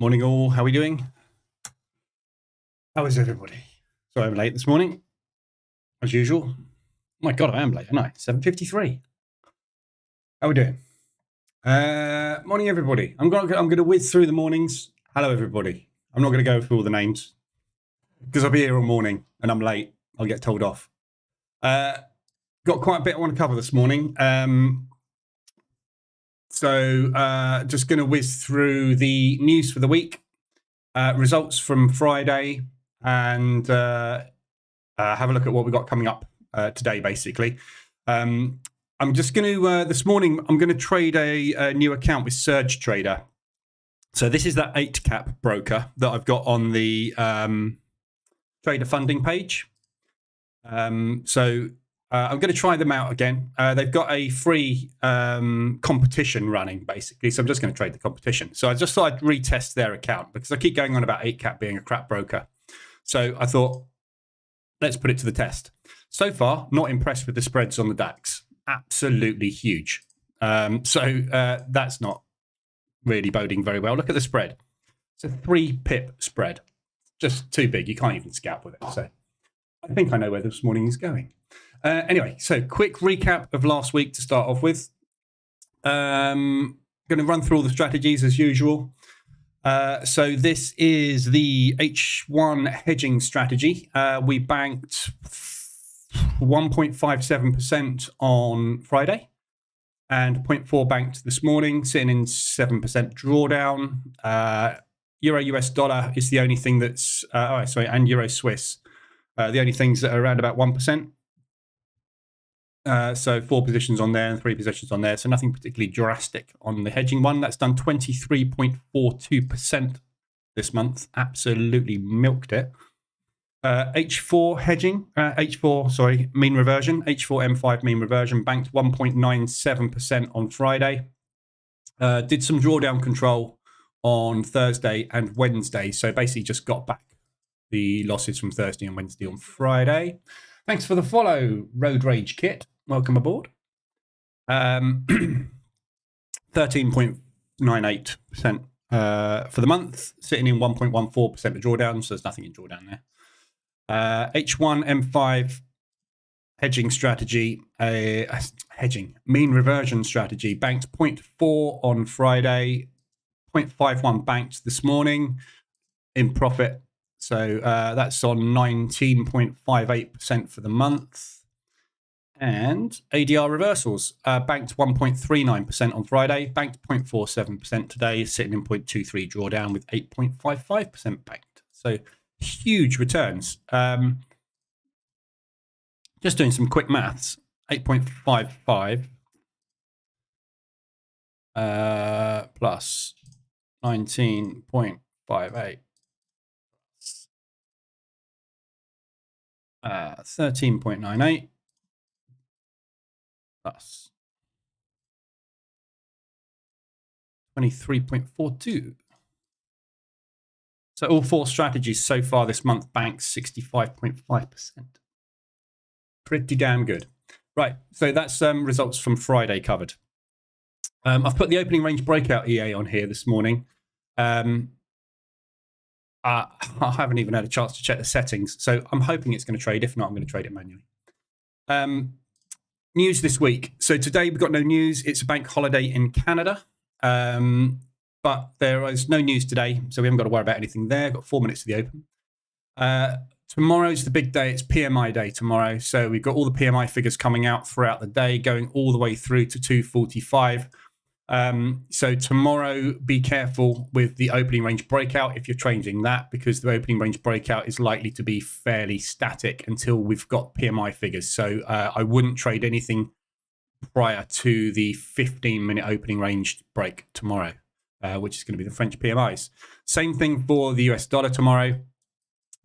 Morning all, how are we doing? How is everybody? Sorry I'm late this morning, as usual. Oh my God, I am late, aren't I? 7:53. How are we doing? Morning everybody. I'm gonna whiz through the mornings. Hello everybody. I'm not gonna go through all the names because I'll be here all morning and I'm late. I'll get told off. Got quite a bit I want to cover this morning. So just going to whiz through the news for the week, results from Friday, and have a look at what we've got coming up today, basically. I'm just going to, this morning, I'm going to trade a new account with Surge Trader. So this is that 8-cap broker that I've got on the trader funding page. I'm going to try them out again. They've got a free competition running, basically. So I'm just going to trade the competition. So I just thought I'd retest their account because I keep going on about 8-cap being a crap broker. So I thought, let's put it to the test. So far, not impressed with the spreads on the DAX. Absolutely huge. That's not really boding very well. Look at the spread. It's a 3-pip spread. Just too big. You can't even scalp with it. So I think I know where this morning is going. Anyway, so quick recap of last week to start off with. Going to run through all the strategies as usual. So this is the H1 hedging strategy. We banked 1.57% on Friday and 0.4 banked this morning, sitting in 7% drawdown. Euro US dollar is the only thing that's, and Euro Swiss, the only things that are around about 1%. So 4 positions on there and 3 positions on there. So nothing particularly drastic on the hedging one. That's done 23.42% this month. Absolutely milked it. H4 hedging, mean reversion. H4 M5 mean reversion banked 1.97% on Friday. Did some drawdown control on Thursday and Wednesday. So basically just got back the losses from Thursday and Wednesday on Friday. Thanks for the follow, Road Rage Kit. Welcome aboard. 13.98% for the month, sitting in 1.14% of drawdown, so there's nothing in drawdown there. H1 M5 hedging strategy, mean reversion strategy, banked 0.4 on Friday, 0.51 banked this morning in profit. So that's on 19.58% for the month. And ADR reversals, banked 1.39% on Friday, banked 0.47% today, sitting in 0.23 drawdown with 8.55% banked. So huge returns. Just doing some quick maths, 8.55 plus 19.58. 13.98 plus 23.42. So all 4 strategies so far this month banked 65.5%. Pretty damn good. Right, so that's results from Friday covered. I've put the opening range breakout EA on here this morning. I haven't even had a chance to check the settings, so I'm hoping it's going to trade. If not, I'm going to trade it manually. News this week. So today we've got no news. It's a bank holiday in Canada, but there is no news today, so we haven't got to worry about anything there. Got 4 minutes to the open. Tomorrow's the big day. It's PMI day tomorrow, so we've got all the PMI figures coming out throughout the day, going all the way through to 245. So tomorrow, be careful with the opening range breakout if you're trading that, because the opening range breakout is likely to be fairly static until we've got PMI figures. So I wouldn't trade anything prior to the 15-minute opening range break tomorrow, which is going to be the French PMIs. Same thing for the US dollar tomorrow.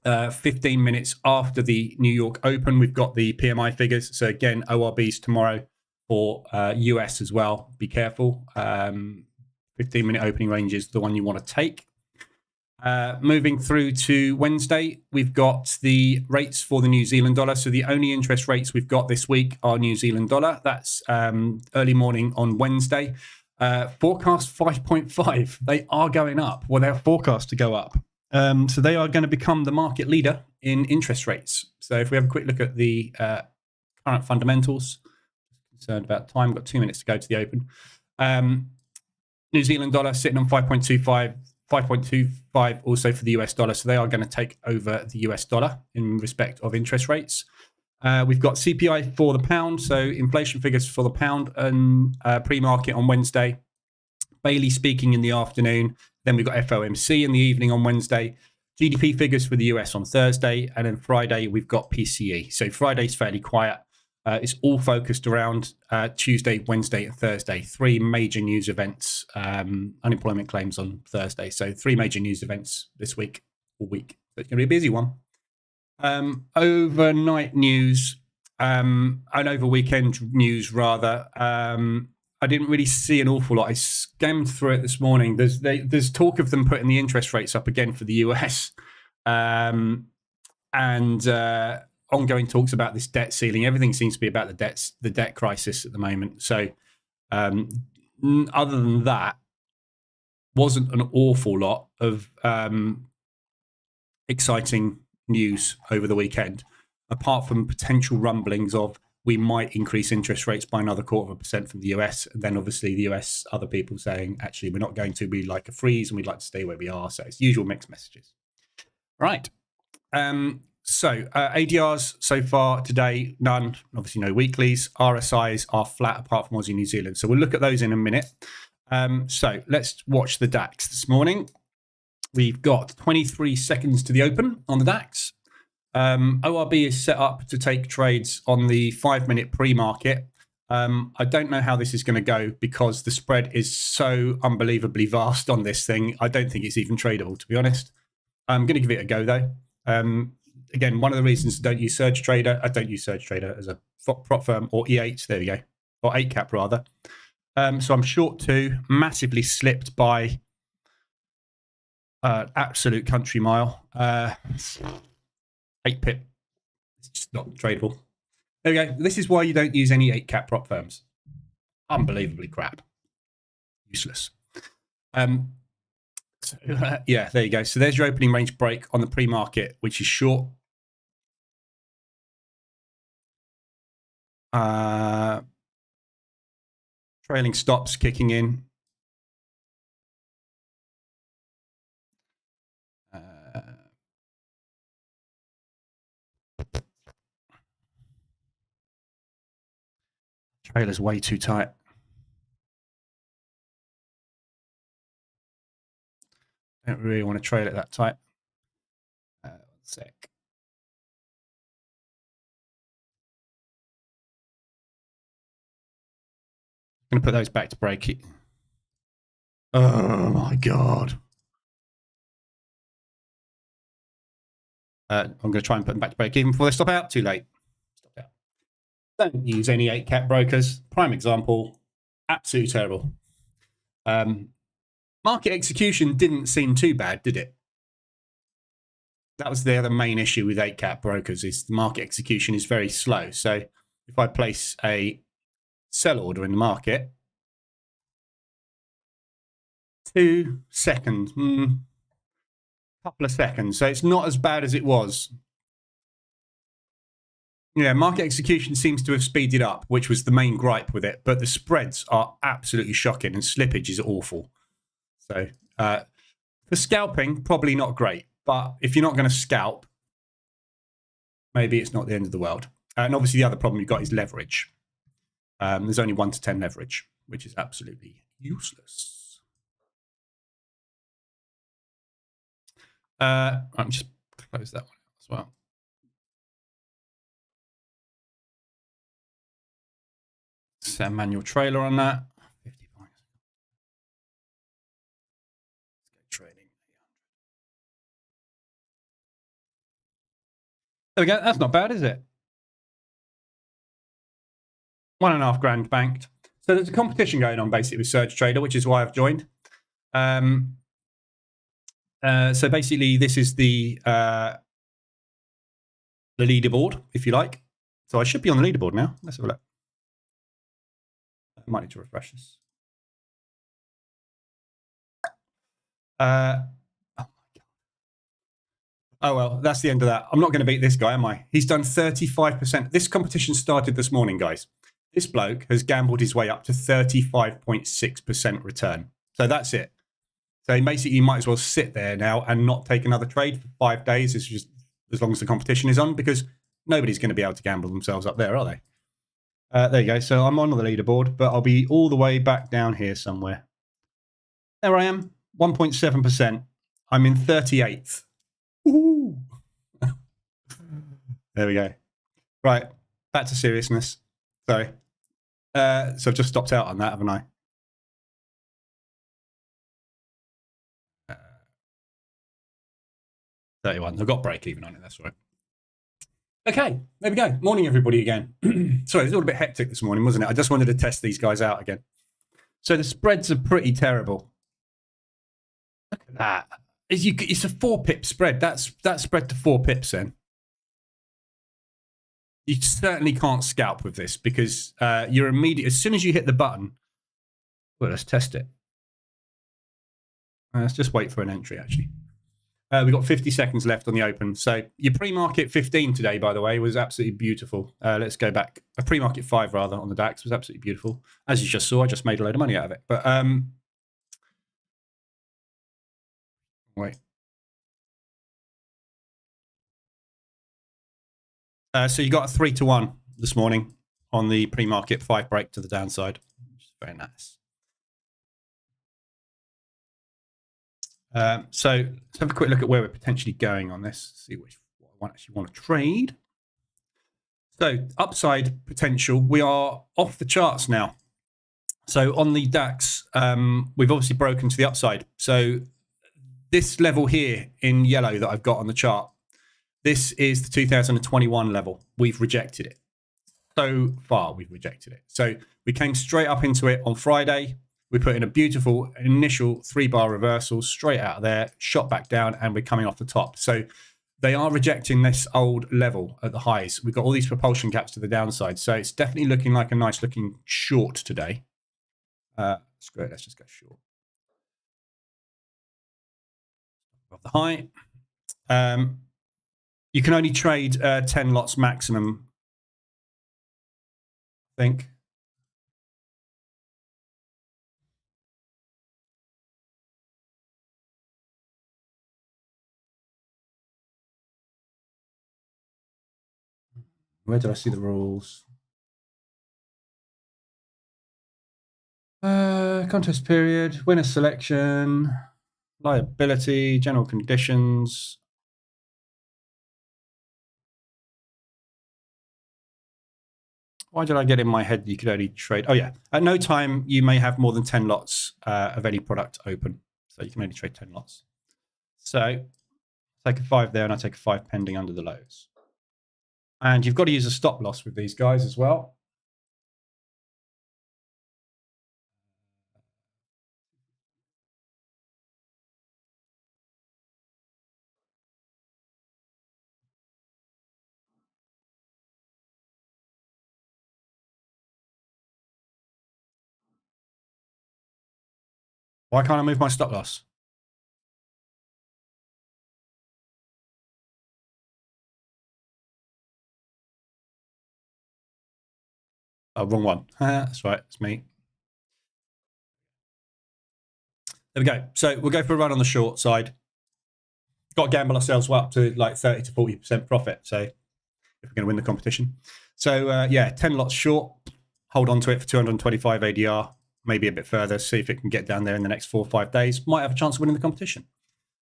15 minutes after the New York Open, we've got the PMI figures. So again, ORBs tomorrow. For US as well, be careful. 15-minute opening range is the one you want to take. Moving through to Wednesday, we've got the rates for the New Zealand dollar. So the only interest rates we've got this week are New Zealand dollar. That's early morning on Wednesday. Forecast 5.5. They are going up. Well, they're forecast to go up. So they are going to become the market leader in interest rates. So if we have a quick look at the current fundamentals, concerned about time, we've got 2 minutes to go to the open. New Zealand dollar sitting on 5.25, 5.25 also for the US dollar. So they are going to take over the US dollar in respect of interest rates. We've got CPI for the pound, so inflation figures for the pound and pre-market on Wednesday. Bailey speaking in the afternoon. Then we've got FOMC in the evening on Wednesday. GDP figures for the US on Thursday. And then Friday, we've got PCE. So Friday's fairly quiet. It's all focused around Tuesday, Wednesday, and Thursday. 3 major news events. Unemployment claims on Thursday. So 3 major news events this week, all week. So it's going to be a busy one. Overnight news, and over weekend news rather. I didn't really see an awful lot. I skimmed through it this morning. There's talk of them putting the interest rates up again for the US, and ongoing talks about this debt ceiling. Everything seems to be about the debt crisis at the moment. So, other than that, wasn't an awful lot of exciting news over the weekend, apart from potential rumblings of we might increase interest rates by another 0.25% from the US. And then obviously the US, other people saying, actually, we're not going to, we like a freeze and we'd like to stay where we are. So it's usual mixed messages. Right. So ADRs so far today, none, obviously no weeklies. RSIs are flat apart from Aussie New Zealand. So we'll look at those in a minute. So let's watch the DAX this morning. We've got 23 seconds to the open on the DAX. ORB is set up to take trades on the 5-minute pre-market. I don't know how this is going to go because the spread is so unbelievably vast on this thing. I don't think it's even tradable, to be honest. I'm going to give it a go, though. Again, one of the reasons I don't use Surge Trader, I don't use Surge Trader as a prop firm, or E8, there we go, or 8-cap rather. So I'm short 2, massively slipped by absolute country mile. 8 pip. It's just not tradable. There we go. This is why you don't use any 8-cap prop firms. Unbelievably crap. Useless. Yeah, there you go. So there's your opening range break on the pre-market, which is short. Trailing stops kicking in. Trailer's way too tight. Don't really want to trail it that tight. 1 sec. I'm going to put those back to break it. Oh my God. I'm going to try and put them back to break even before they stop out. Too late. Stop out. Don't use any 8-cap brokers. Prime example. Absolutely terrible. Market execution didn't seem too bad, did it? That was the other main issue with 8-cap brokers, is the market execution is very slow. So if I place a sell order in the market, 2 seconds, couple of seconds. So it's not as bad as it was. Yeah, market execution seems to have speeded up, which was the main gripe with it. But the spreads are absolutely shocking and slippage is awful. So for scalping, probably not great. But if you're not going to scalp, maybe it's not the end of the world. And obviously the other problem you've got is leverage. There's only 1 to 10 leverage, which is absolutely useless. I'm just close that one out as well. Set a manual trailer on that. 50 points. Let's go trading. There we go. That's not bad, is it? 1.5 grand banked. So there's a competition going on basically with Surge Trader, which is why I've joined. So basically, this is the leaderboard, if you like. So I should be on the leaderboard now. Let's have a look. I might need to refresh this. Oh well, that's the end of that. I'm not going to beat this guy, am I? He's done 35%. This competition started this morning, guys. This bloke has gambled his way up to 35.6% return. So that's it. So basically, you might as well sit there now and not take another trade for 5 days. It's just as long as the competition is on, because nobody's going to be able to gamble themselves up there, are they? There you go. So I'm on the leaderboard, but I'll be all the way back down here somewhere. There I am, 1.7%. I'm in 38th. Ooh. There we go. Right, back to seriousness. Sorry. So I've just stopped out on that, haven't I? 31. I've got break even on it, that's right. Okay, there we go. Morning, everybody, again. Sorry, it was all a bit hectic this morning, wasn't it? I just wanted to test these guys out again. So the spreads are pretty terrible. Look at that. It's a 4 pip spread. That's spread to 4 pips then. You certainly can't scalp with this, because you're immediate. As soon as you hit the button, well, let's test it. Let's just wait for an entry, actually. We've got 50 seconds left on the open. So your pre-market 15 today, by the way, was absolutely beautiful. Let's go back. A pre-market 5, rather, on the DAX was absolutely beautiful. As you just saw, I just made a load of money out of it. But wait. So you got a 3-to-1 this morning on the pre-market 5 break to the downside, which is very nice. So let's have a quick look at where we're potentially going on this. See what I actually want to trade. So upside potential, we are off the charts now. So on the DAX, we've obviously broken to the upside. So this level here in yellow that I've got on the chart, this is the 2021 level. We've rejected it. So far, we've rejected it. So we came straight up into it on Friday. We put in a beautiful initial 3-bar reversal straight out of there, shot back down, and we're coming off the top. So they are rejecting this old level at the highs. We've got all these propulsion gaps to the downside. So it's definitely looking like a nice looking short today. Screw it, let's just go short. Of the high. You can only trade 10 lots maximum, I think. Where did I see the rules? Contest period, winner selection, liability, general conditions. Why did I get in my head you could only trade? Oh, yeah. At no time, you may have more than 10 lots of any product open. So you can only trade 10 lots. So I take a 5 there, and I take a 5 pending under the lows. And you've got to use a stop loss with these guys as well. Why can't I move my stop loss? Oh, wrong one. That's right. It's me. There we go. So we'll go for a run on the short side. Got to gamble ourselves up to like 30 to 40% profit. So if we're going to win the competition. So yeah, 10 lots short. Hold on to it for 225 ADR. Maybe a bit further. See if it can get down there in the next 4 or 5 days. Might have a chance of winning the competition.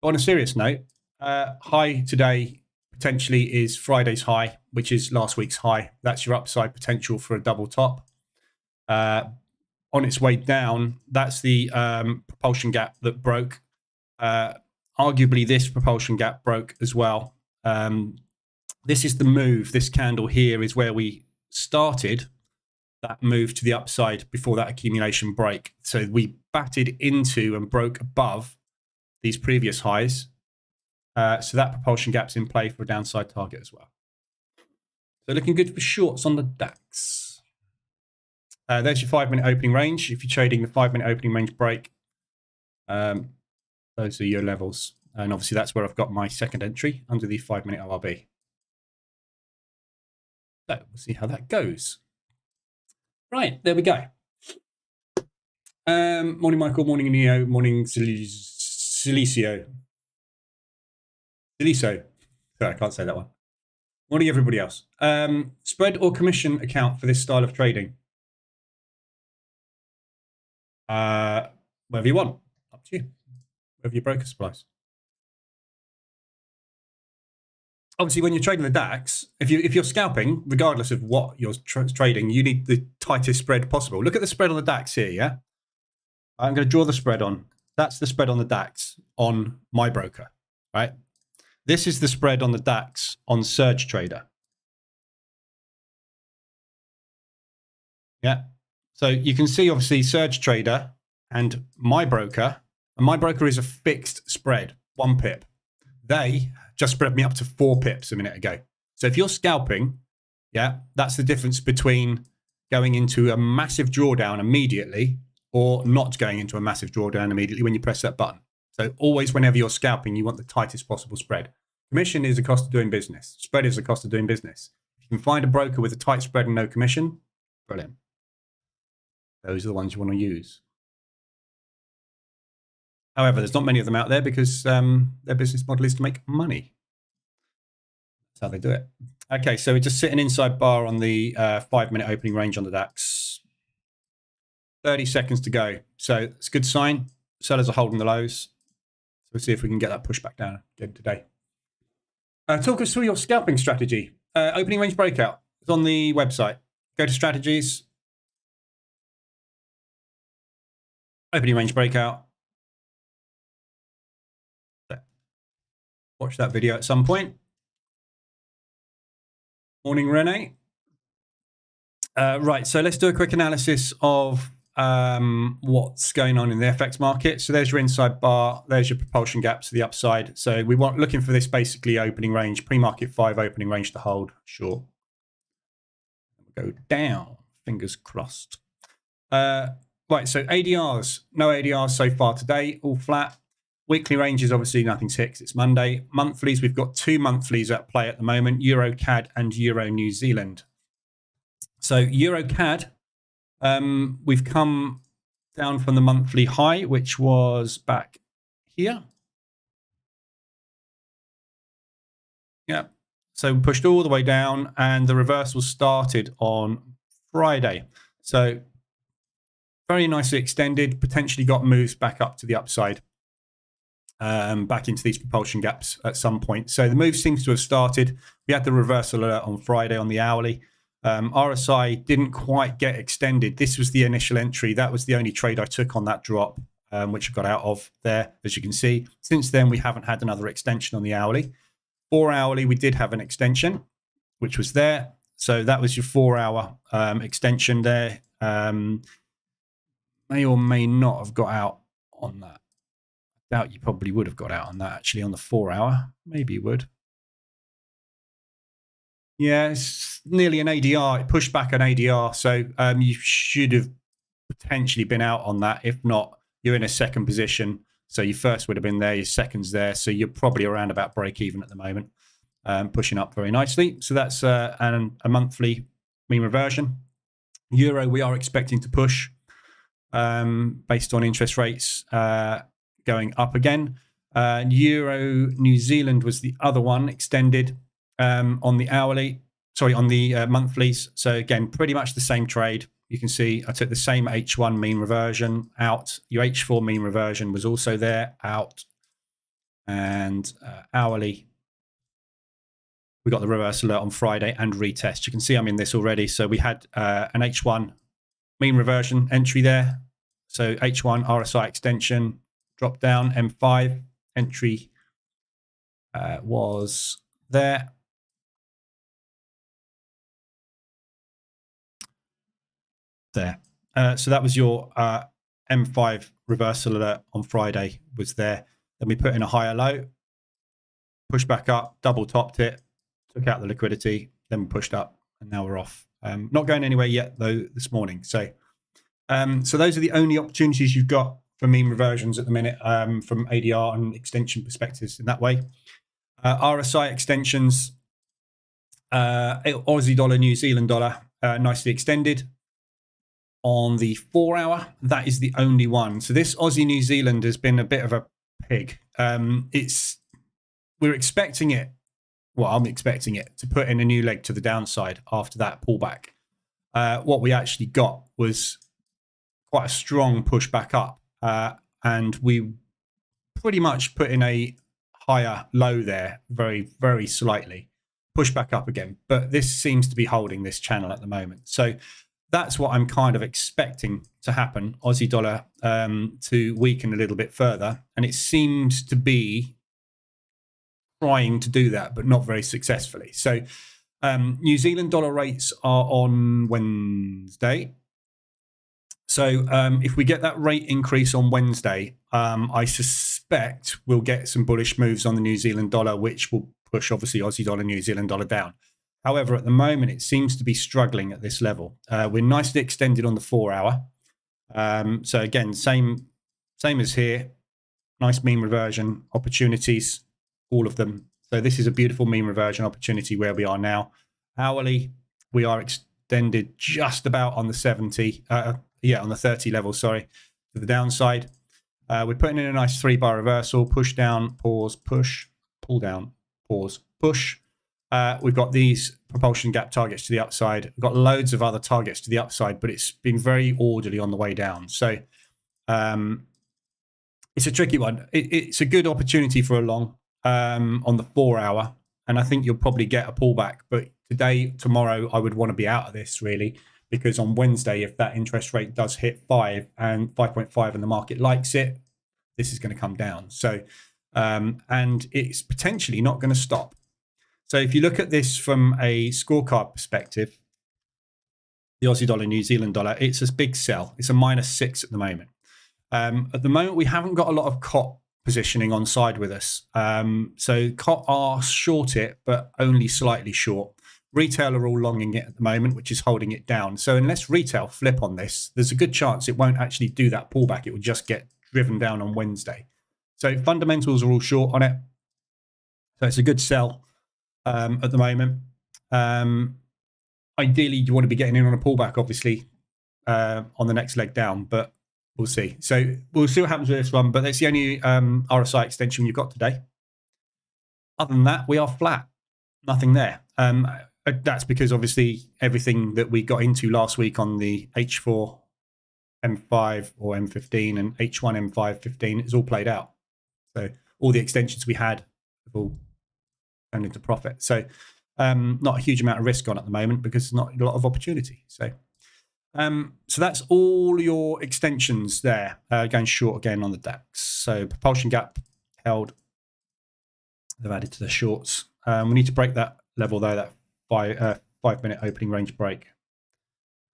But on a serious note, high today potentially is Friday's high, which is last week's high. That's your upside potential for a double top. On its way down, that's the propulsion gap that broke. Arguably, this propulsion gap broke as well. This is the move. This candle here is where we started that move to the upside before that accumulation break. So we batted into and broke above these previous highs. So that propulsion gap's in play for a downside target as well. So looking good for shorts on the DAX. There's your 5-minute opening range. If you're trading the 5-minute opening range break, Those are your levels. And obviously that's where I've got my second entry under the 5-minute ORB. So we'll see how that goes. Right, there we go. Morning, Michael. Morning, Neo. Morning, Silicio. Sorry, I can't say that one. Morning, everybody else. Spread or commission account for this style of trading? Whatever you want. Up to you. Whatever your broker supplies. Obviously, when you're trading the DAX, if you're scalping, regardless of what you're trading, you need the tightest spread possible. Look at the spread on the DAX here, yeah? I'm going to draw the spread on. That's the spread on the DAX on my broker, right? This is the spread on the DAX on Surge Trader. Yeah. So you can see, obviously, Surge Trader and my broker is a fixed spread, 1 pip. They just spread me up to 4 pips a minute ago. So if you're scalping, yeah, that's the difference between going into a massive drawdown immediately or not going into a massive drawdown immediately when you press that button. So always, whenever you're scalping, you want the tightest possible spread. Commission is the cost of doing business. Spread is the cost of doing business. If you can find a broker with a tight spread and no commission, brilliant. Those are the ones you want to use. However, there's not many of them out there because their business model is to make money. That's how they do it. Okay, so we're just sitting inside bar on the 5-minute opening range on the DAX. 30 seconds to go. So it's a good sign. Sellers are holding the lows. So we'll see if we can get that push back down again today. Talk us through your scalping strategy. Opening range breakout. It's on the website. Go to strategies. Opening range breakout. Watch that video at some point. Morning, Renee. Right, so let's do a quick analysis of what's going on in the FX market. So there's your inside bar, there's your propulsion gaps to the upside. So we want looking for this basically opening range, pre-market 5 opening range to hold short. Go down, fingers crossed. Right, so ADRs, no ADRs so far today, all flat. Weekly ranges, obviously nothing's hit 'cause it's Monday. Monthlies, we've got 2 monthlies at play at the moment, Euro CAD and Euro New Zealand. So Euro CAD, we've come down from the monthly high, which was back here. Yeah, so we pushed all the way down and the reversal started on Friday. So very nicely extended, potentially got moves back up to the upside. Back into these propulsion gaps at some point. So the move seems to have started. We had the reversal alert on Friday on the hourly. RSI didn't quite get extended. This was the initial entry. That was the only trade I took on that drop, which I got out of there, as you can see. Since then, we haven't had another extension on the hourly. 4 hourly, we did have an extension, which was there. So that was your 4-hour extension there. May or may not have got out on that. Doubt you probably would have got out on that actually on the 4-hour. Maybe you would. Yeah, it's nearly an ADR. It pushed back an ADR. So you should have potentially been out on that. If not, you're in a second position. So your first would have been there, your second's there. So you're probably around about break even at the moment, pushing up very nicely. So that's a monthly mean reversion. Euro, we are expecting to push based on interest rates going up again. Euro New Zealand was the other one extended on the hourly, sorry, on the monthlies. So again, pretty much the same trade. You can see I took the same H1 mean reversion out. Your H4 mean reversion was also there, out. And hourly, we got the reversal alert on Friday and retest. You can see I'm in this already. So we had an H1 mean reversion entry there. So H1 RSI extension, drop down, M5 entry was there. There. So that was your M5 reversal alert on Friday was there. Then we put in a higher low, pushed back up, double topped it, took out the liquidity, then we pushed up, and now we're off. Not going anywhere yet though this morning. So, so those are the only opportunities you've got mean reversions at the minute from ADR and extension perspectives in that way. RSI extensions, Aussie dollar, New Zealand dollar, nicely extended. On the 4 hour, that is the only one. So this Aussie New Zealand has been a bit of a pig. We're expecting it. Well, I'm expecting it to put in a new leg to the downside after that pullback. What we actually got was quite a strong push back up, and we pretty much put in a higher low there, very, very slightly. Push back up again, but this seems to be holding this channel at the moment. So that's what I'm kind of expecting to happen. Aussie dollar to weaken a little bit further, and it seems to be trying to do that, but not very successfully. So New Zealand dollar rates are on Wednesday. So if we get that rate increase on Wednesday, I suspect we'll get some bullish moves on the New Zealand dollar, which will push obviously Aussie dollar, New Zealand dollar down. However, at the moment, it seems to be struggling at this level. We're nicely extended on the 4 hour. So again, same as here. Nice mean reversion opportunities, all of them. So this is a beautiful mean reversion opportunity where we are now. Hourly, we are extended just about on the 70, on the 30 level, sorry, to the downside. We're putting in a nice 3-bar reversal, push down, pause, push, pull down, pause, push. We've got these propulsion gap targets to the upside. We've got loads of other targets to the upside, but it's been very orderly on the way down. So it's a tricky one. It's a good opportunity for a long on the 4 hour, and I think you'll probably get a pullback. But today, tomorrow, I would want to be out of this really, because on Wednesday, if that interest rate does hit 5 and 5.5 and the market likes it, this is going to come down. So and it's potentially not going to stop. So if you look at this from a scorecard perspective, the Aussie dollar, New Zealand dollar, it's a big sell. It's a -6 at the moment. At the moment, we haven't got a lot of COT positioning on side with us. So COT are short it, but only slightly short. Retail are all longing it at the moment, which is holding it down. So unless retail flip on this, there's a good chance it won't actually do that pullback. It will just get driven down on Wednesday. So fundamentals are all short on it. So it's a good sell. At the moment, ideally you want to be getting in on a pullback, obviously, on the next leg down, but we'll see. So we'll see what happens with this one, but that's the only RSI extension you've got today. Other than that, we are flat, nothing there. That's because obviously everything that we got into last week on the H4 M5 or M15 and H1 M5 15 is all played out. So all the extensions we had have all turned into profit. So not a huge amount of risk on at the moment because there's not a lot of opportunity. So so that's all your extensions there. Going short again on the DAX. So propulsion gap held. They've added to the shorts. We need to break that level though, that 5-minute opening range break.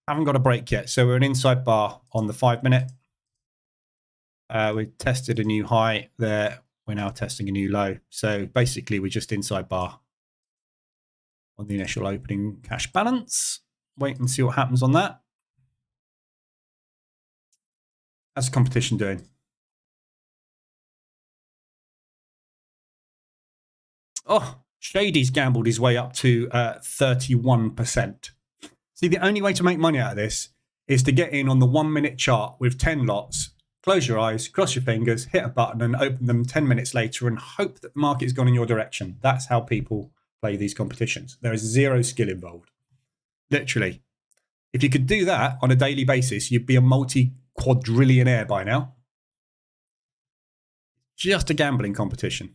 Haven't got a break yet. So we're an inside bar on the 5-minute. We tested a new high there. We're now testing a new low. So basically, we're just inside bar on the initial opening cash balance. Wait and see what happens on that. How's the competition doing? Oh, Shady's gambled his way up to 31%. See, the only way to make money out of this is to get in on the 1-minute chart with 10 lots. Close your eyes, cross your fingers, hit a button and open them 10 minutes later and hope that the market's gone in your direction. That's how people play these competitions. There is zero skill involved. Literally. If you could do that on a daily basis, you'd be a multi-quadrillionaire by now. Just a gambling competition.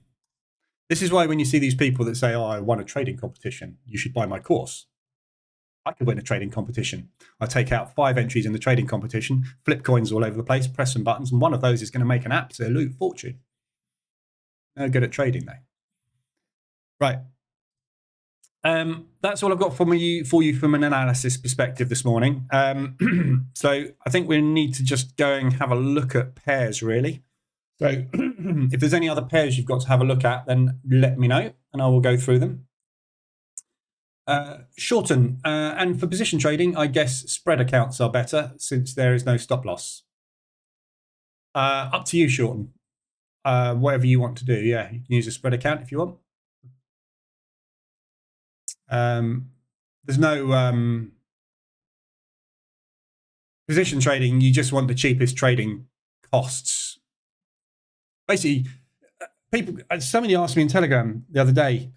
This is why when you see these people that say, oh, I won a trading competition, you should buy my course. I could win a trading competition. I take out 5 entries in the trading competition, flip coins all over the place, press some buttons, and one of those is going to make an absolute fortune. No good at trading, though. Right. That's all I've got for you from an analysis perspective this morning. So I think we need to just go and have a look at pairs, really. So if there's any other pairs you've got to have a look at, then let me know, and I will go through them. Shorten, and for position trading, I guess spread accounts are better since there is no stop loss. Up to you, Shorten. Whatever you want to do. Yeah, you can use a spread account if you want. There's no position trading. You just want the cheapest trading costs. Basically, people. Somebody asked me in Telegram the other day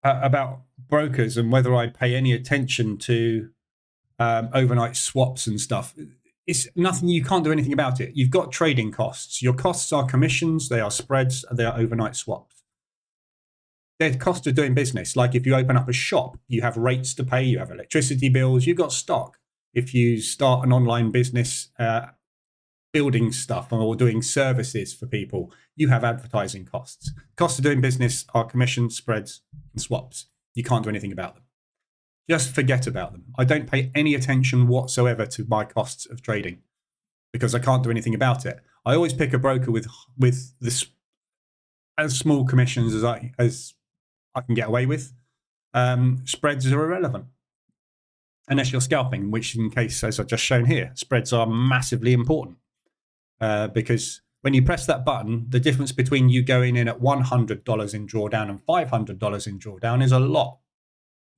about brokers and whether I pay any attention to overnight swaps and stuff. It's nothing. You can't do anything about it. You've got trading costs. Your costs are commissions. They are spreads. They are overnight swaps. They're the cost of doing business. Like if you open up a shop, you have rates to pay. You have electricity bills. You've got stock. If you start an online business, building stuff or doing services for people, you have advertising costs. Costs of doing business are commissions, spreads, and swaps. You can't do anything about them. Just forget about them. I don't pay any attention whatsoever to my costs of trading because I can't do anything about it. I always pick a broker with this as small commissions as I can get away with. Spreads are irrelevant unless you're scalping, which in case, as I've just shown here, spreads are massively important because when you press that button, the difference between you going in at $100 in drawdown and $500 in drawdown is a lot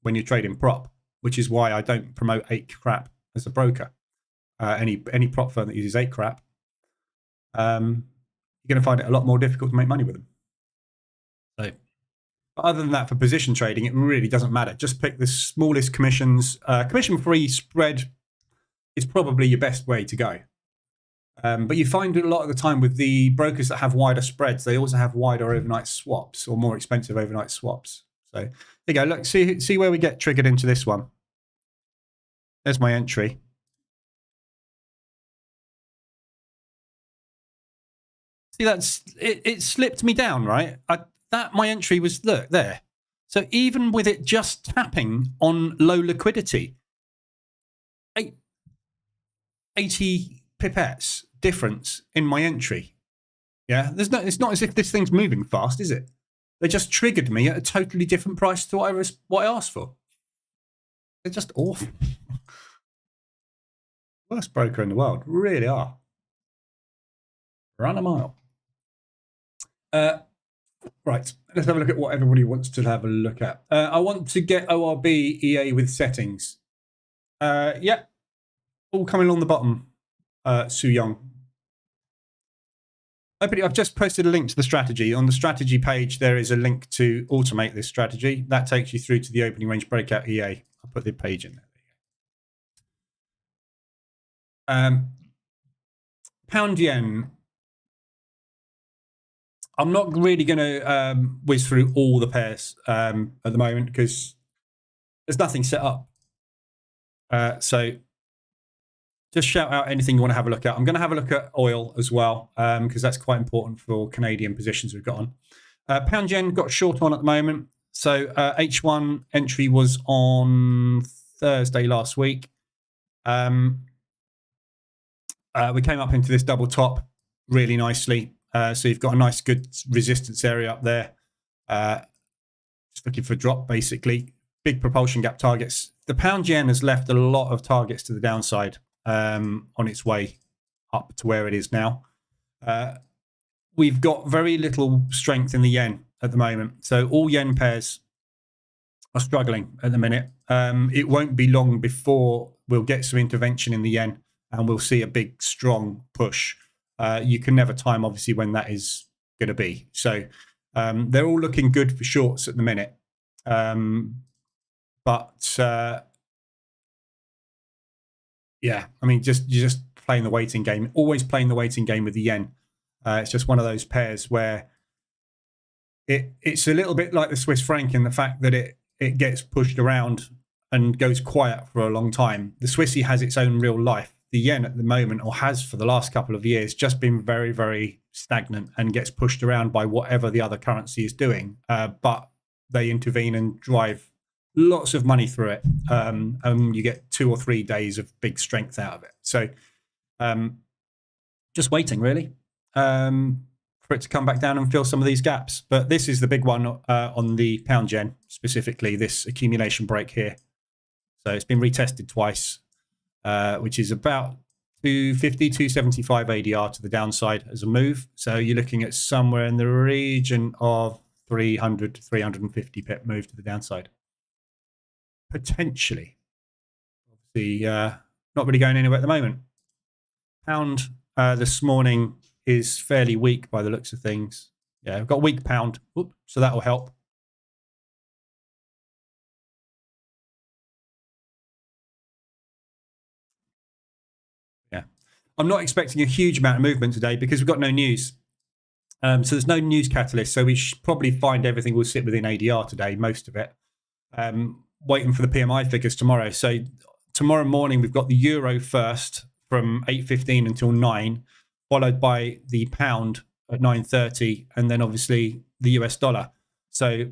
when you're trading prop, which is why I don't promote 8 crap as a broker. Any prop firm that uses 8 crap, you're going to find it a lot more difficult to make money with them. So, but other than that, for position trading, it really doesn't matter. Just pick the smallest commissions. Commission-free spread is probably your best way to go. But you find a lot of the time with the brokers that have wider spreads, they also have wider overnight swaps or more expensive overnight swaps. So there you go. Look, see where we get triggered into this one. There's my entry. See, that's it slipped me down, right? My entry was, look, there. So even with it just tapping on low liquidity, 80 pipettes difference in my entry. Yeah, it's not as if this thing's moving fast, is it? They just triggered me at a totally different price to what I asked for. They're just awful. Worst broker in the world, really are. Run a mile. Right, let's have a look at what everybody wants to have a look at. I want to get ORB EA with settings. Yeah, all coming along the bottom. Su Young. I've just posted a link to the strategy. On the strategy page, there is a link to automate this strategy. That takes you through to the opening range breakout EA. I'll put the page in there. Pound yen. I'm not really going to whiz through all the pairs at the moment because there's nothing set up. So just shout out anything you want to have a look at. I'm going to have a look at oil as well because that's quite important for Canadian positions we've got on. Pound yen got short on at the moment. So H1 entry was on Thursday last week. We came up into this double top really nicely. So you've got a nice good resistance area up there. Just looking for a drop, basically. Big propulsion gap targets. The pound yen has left a lot of targets to the downside on its way up to where it is now. We've got very little strength in the yen at the moment. So all yen pairs are struggling at the minute. It won't be long before we'll get some intervention in the yen and we'll see a big, strong push. You can never time, obviously, when that is going to be. So they're all looking good for shorts at the minute. Yeah, I mean, you're just playing the waiting game. Always playing the waiting game with the yen. It's just one of those pairs where it's a little bit like the Swiss franc in the fact that it gets pushed around and goes quiet for a long time. The Swissy has its own real life. The yen at the moment, or has for the last couple of years, just been very, very stagnant and gets pushed around by whatever the other currency is doing. But they intervene and drive lots of money through it. And you get 2 or 3 days of big strength out of it. So just waiting, really, for it to come back down and fill some of these gaps. But this is the big one on the pound yen, specifically this accumulation break here. So it's been retested twice. Which is about 250, 275 ADR to the downside as a move. So you're looking at somewhere in the region of 300 to 350 pip move to the downside. Potentially. Obviously, not really going anywhere at the moment. Pound this morning is fairly weak by the looks of things. Yeah, we've got a weak pound, so that will help. Yeah, I'm not expecting a huge amount of movement today because we've got no news. So there's no news catalyst, so we should probably find everything will sit within ADR today, most of it. Waiting for the PMI figures tomorrow. So tomorrow morning we've got the euro first from 8:15 until 9, followed by the pound at 9:30, and then obviously the US dollar. So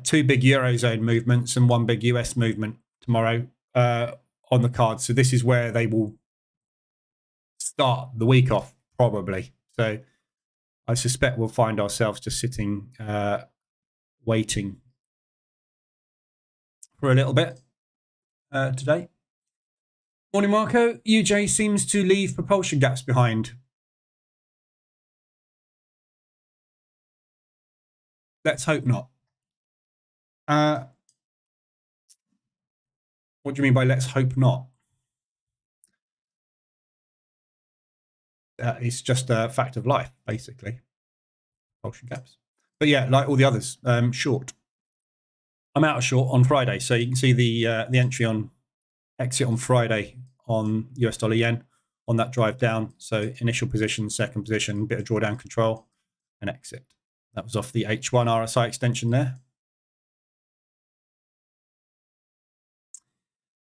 two big Eurozone movements and one big US movement tomorrow on the card. So this is where they will start the week off, probably. So I suspect we'll find ourselves just sitting, waiting for a little bit today. Morning, Marco. UJ seems to leave propulsion gaps behind. Let's hope not. What do you mean by let's hope not? It's just a fact of life, basically. Propulsion gaps. But yeah, like all the others, short. I'm out of short on Friday, so you can see the entry on exit on Friday on US dollar yen on that drive down. So initial position, second position, bit of drawdown control, and exit. That was off the H1 RSI extension there.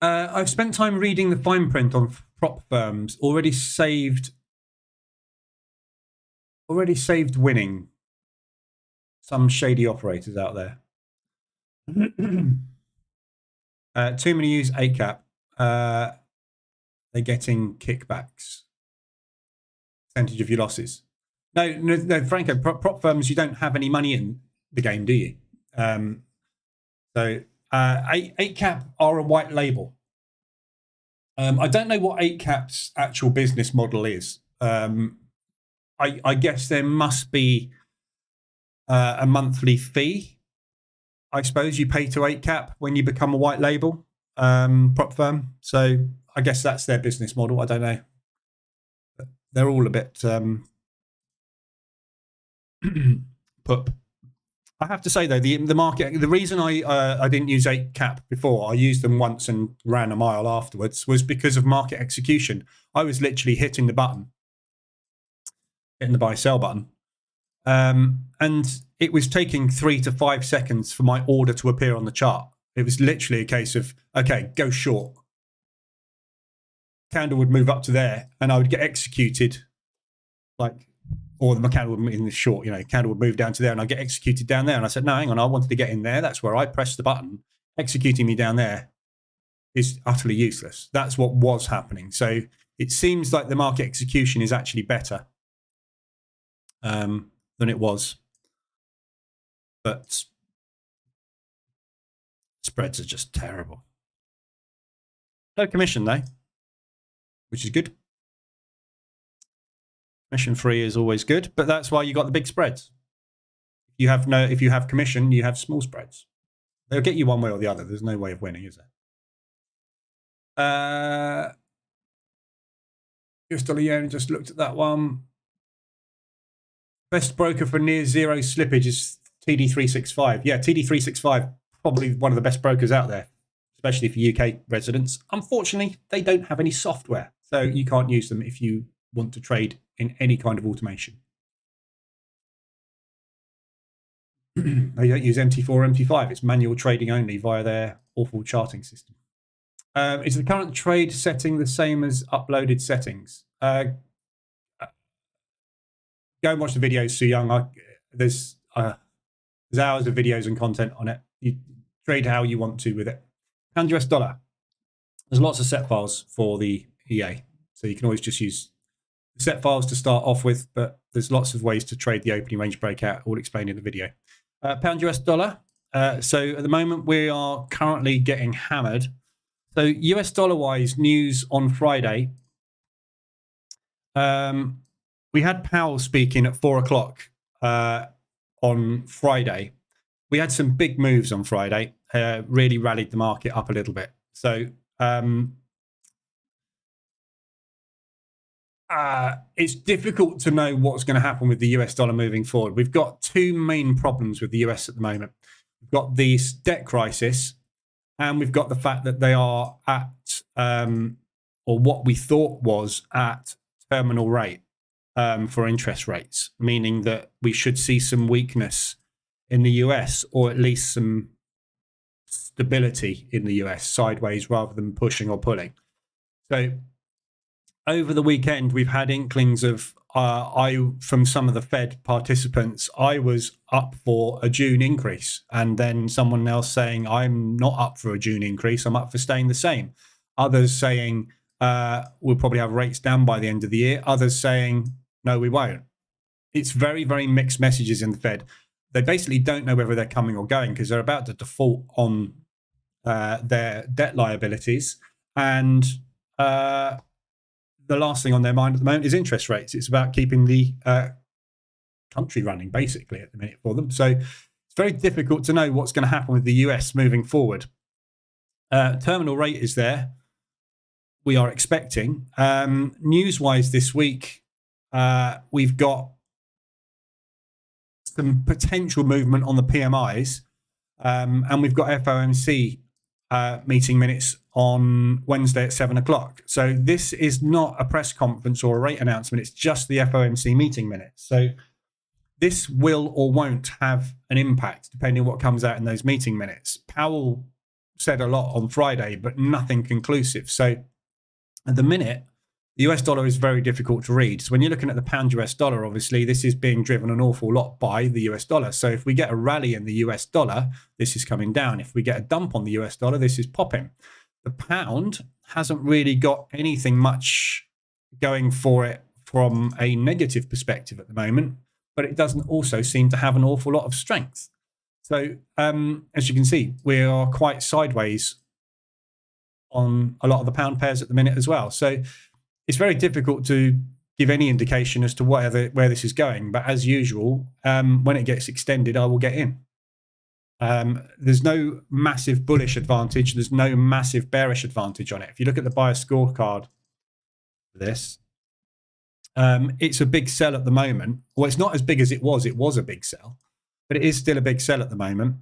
I've spent time reading the fine print on prop firms. Already saved winning. Some shady operators out there. Too many use ACAP. They're getting kickbacks. Percentage of your losses. No, Franco, prop firms, you don't have any money in the game, do you? So 8cap are a white label. I don't know what 8cap's actual business model is. I guess there must be a monthly fee. I suppose you pay to 8cap when you become a white label prop firm. So I guess that's their business model. I don't know. But they're all a bit pup. I have to say though, the market. The reason I didn't use 8cap before, I used them once and ran a mile afterwards, was because of market execution. I was literally hitting the buy sell button, and it was taking 3 to 5 seconds for my order to appear on the chart. It was literally a case of, okay, go short. Candle would move up to there, and I would get executed, or the candle would in the short, candle would move down to there, and I'd get executed down there. And I said, no, hang on, I wanted to get in there. That's where I pressed the button. Executing me down there is utterly useless. That's what was happening. So it seems like the market execution is actually better than it was. But spreads are just terrible. No commission though, which is good. Commission free is always good, but that's why you got the big spreads. If you have commission, you have small spreads. They'll get you one way or the other. There's no way of winning, is there? US dollar yen, just looked at that one. Best broker for near zero slippage is TD365. Yeah, TD365, probably one of the best brokers out there, especially for UK residents. Unfortunately, they don't have any software, so you can't use them if you want to trade in any kind of automation. They don't use MT4 or MT5. It's manual trading only via their awful charting system. Is the current trade setting the same as uploaded settings? Go and watch the videos, Su Young. There's hours of videos and content on it. You trade how you want to with it. Pound US dollar. There's lots of set files for the EA, so you can always just use the set files to start off with, but there's lots of ways to trade the opening range breakout, all explained in the video. Pound US dollar. So at the moment, we are currently getting hammered. So US dollar wise, news on Friday. we had Powell speaking at 4 o'clock on Friday. We had some big moves on Friday, really rallied the market up a little bit. So it's difficult to know what's going to happen with the US dollar moving forward. We've got two main problems with the US at the moment. We've got this debt crisis, and we've got the fact that they are at, or what we thought was at terminal rate for interest rates, meaning that we should see some weakness in the US, or at least some stability in the US, sideways rather than pushing or pulling. So over the weekend, we've had inklings of, from some of the Fed participants, I was up for a June increase, and then someone else saying, I'm not up for a June increase, I'm up for staying the same. Others saying, we'll probably have rates down by the end of the year. Others saying, no, we won't. It's very, very mixed messages in the Fed. They basically don't know whether they're coming or going, because they're about to default on their debt liabilities. And the last thing on their mind at the moment is interest rates. It's about keeping the country running, basically, at the minute for them. So it's very difficult to know what's going to happen with the US moving forward. Terminal rate is there. We are expecting. News-wise this week, we've got some potential movement on the PMIs, and we've got FOMC meeting minutes on Wednesday at 7 o'clock. So this is not a press conference or a rate announcement. It's just the FOMC meeting minutes. So this will or won't have an impact depending on what comes out in those meeting minutes. Powell said a lot on Friday, but nothing conclusive. So at the minute, the US dollar is very difficult to read. So when you're looking at the pound US dollar, obviously, this is being driven an awful lot by the US dollar. So if we get a rally in the US dollar, this is coming down. If we get a dump on the US dollar, this is popping. The pound hasn't really got anything much going for it from a negative perspective at the moment, but it doesn't also seem to have an awful lot of strength. So as you can see, we are quite sideways on a lot of the pound pairs at the minute as well. So it's very difficult to give any indication as to where this is going. But as usual, when it gets extended, I will get in. There's no massive bullish advantage. There's no massive bearish advantage on it. If you look at the buyer scorecard for this, it's a big sell at the moment. Well, it's not as big as it was. It was a big sell, but it is still a big sell at the moment.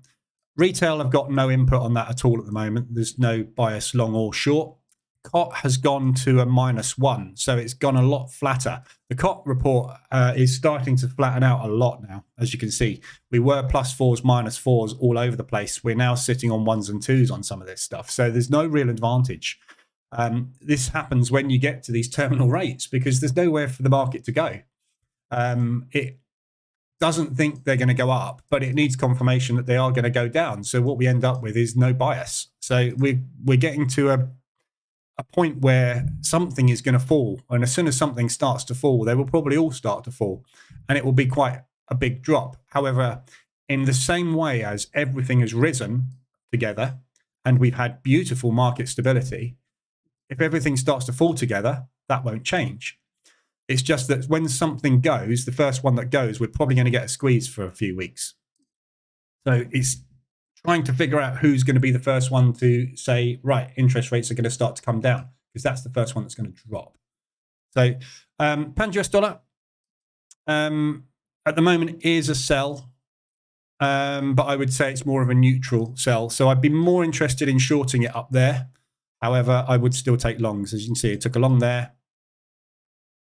Retail, I've got no input on that at all at the moment. There's no bias long or short. COT has gone to a -1, so it's gone a lot flatter. The COT report is starting to flatten out a lot now, as you can see. We were +4s, -4s all over the place. We're now sitting on 1s and 2s on some of this stuff, so there's no real advantage. This happens when you get to these terminal rates because there's nowhere for the market to go. It doesn't think they're going to go up, but it needs confirmation that they are going to go down. So what we end up with is no bias. So we're getting to a point where something is going to fall, and as soon as something starts to fall, they will probably all start to fall, and it will be quite a big drop. However, in the same way as everything has risen together and we've had beautiful market stability, if everything starts to fall together, that won't change. It's just that when something goes, the first one that goes, we're probably going to get a squeeze for a few weeks. So it's trying to figure out who's going to be the first one to say, right, interest rates are going to start to come down, because that's the first one that's going to drop. So pound US dollar at the moment is a sell, but I would say it's more of a neutral sell. So I'd be more interested in shorting it up there. However, I would still take longs. As you can see, it took a long there.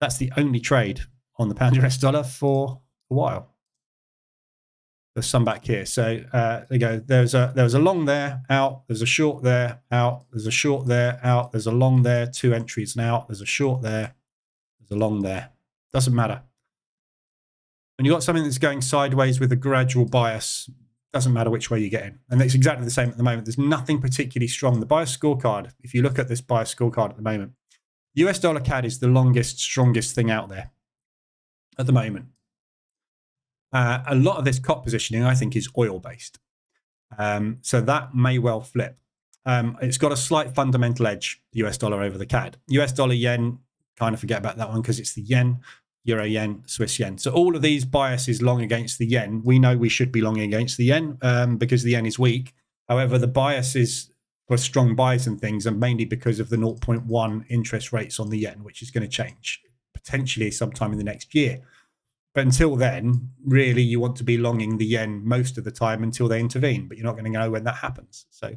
That's the only trade on the pound US dollar for a while. There's some back here. So there you go. There's a long there, out. There's a short there, out. There's a short there, out. There's a long there, 2 entries now. There's a short there. There's a long there. Doesn't matter. When you've got something that's going sideways with a gradual bias, doesn't matter which way you get in. And it's exactly the same at the moment. There's nothing particularly strong. The bias scorecard, if you look at this bias scorecard at the moment, US dollar CAD is the longest, strongest thing out there at the moment. A lot of this COT positioning, I think, is oil-based. So that may well flip. It's got a slight fundamental edge, the US dollar over the CAD. US dollar yen kind of forget about that one because it's the yen, euro yen, Swiss yen. So all of these biases long against the yen. We know we should be long against the yen because the yen is weak. However, the biases for strong buys and things are mainly because of the 0.1 interest rates on the yen, which is going to change potentially sometime in the next year. But until then, really, you want to be longing the yen most of the time until they intervene, but you're not going to know when that happens. So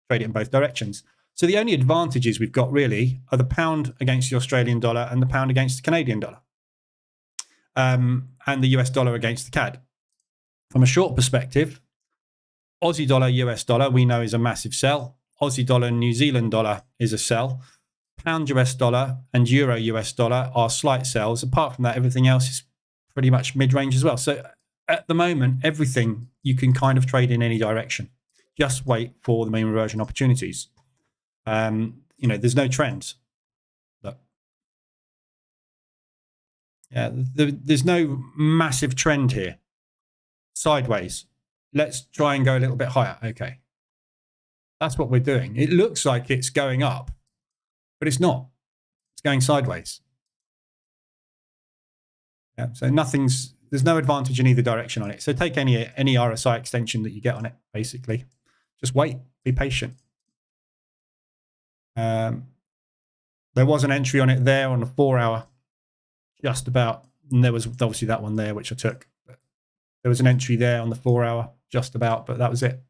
trade it in both directions. So the only advantages we've got really are the pound against the Australian dollar and the pound against the Canadian dollar, and the US dollar against the CAD. From a short perspective, Aussie dollar, US dollar, we know is a massive sell. Aussie dollar, New Zealand dollar is a sell. Pound US dollar and Euro US dollar are slight sells. Apart from that, everything else is pretty much mid-range as well. So at the moment, everything you can kind of trade in any direction. Just wait for the mean reversion opportunities. There's no trends. Look. Yeah, there's no massive trend here. Sideways. Let's try and go a little bit higher. Okay. That's what we're doing. It looks like it's going up, but it's not. It's going sideways. Yeah, so there's no advantage in either direction on it. So take any RSI extension that you get on it, basically. Just wait, be patient. There was an entry on it there on the 4 hour, just about, and there was obviously that one there, which I took. But there was an entry there on the 4 hour, just about, but that was it.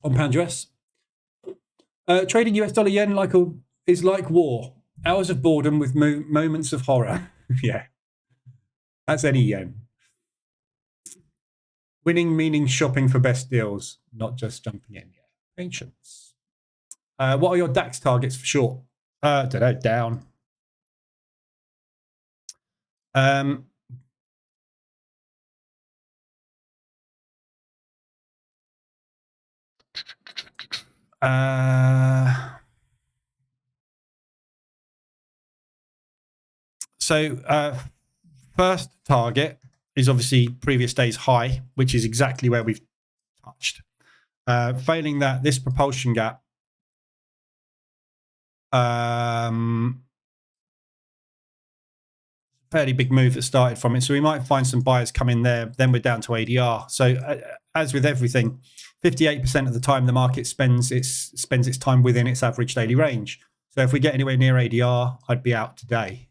On pound US. Trading US dollar yen is like war. Hours of boredom with moments of horror. Yeah. That's any yen. Winning meaning shopping for best deals, not just jumping in. Yeah. Patience. What are your DAX targets for short? Don't know, down. First target is obviously previous day's high, which is exactly where we've touched. Failing that, this propulsion gap fairly big move that started from it. So we might find some buyers come in there. Then we're down to ADR. So as with everything, 58% of the time the market spends its time within its average daily range. So if we get anywhere near ADR, I'd be out today.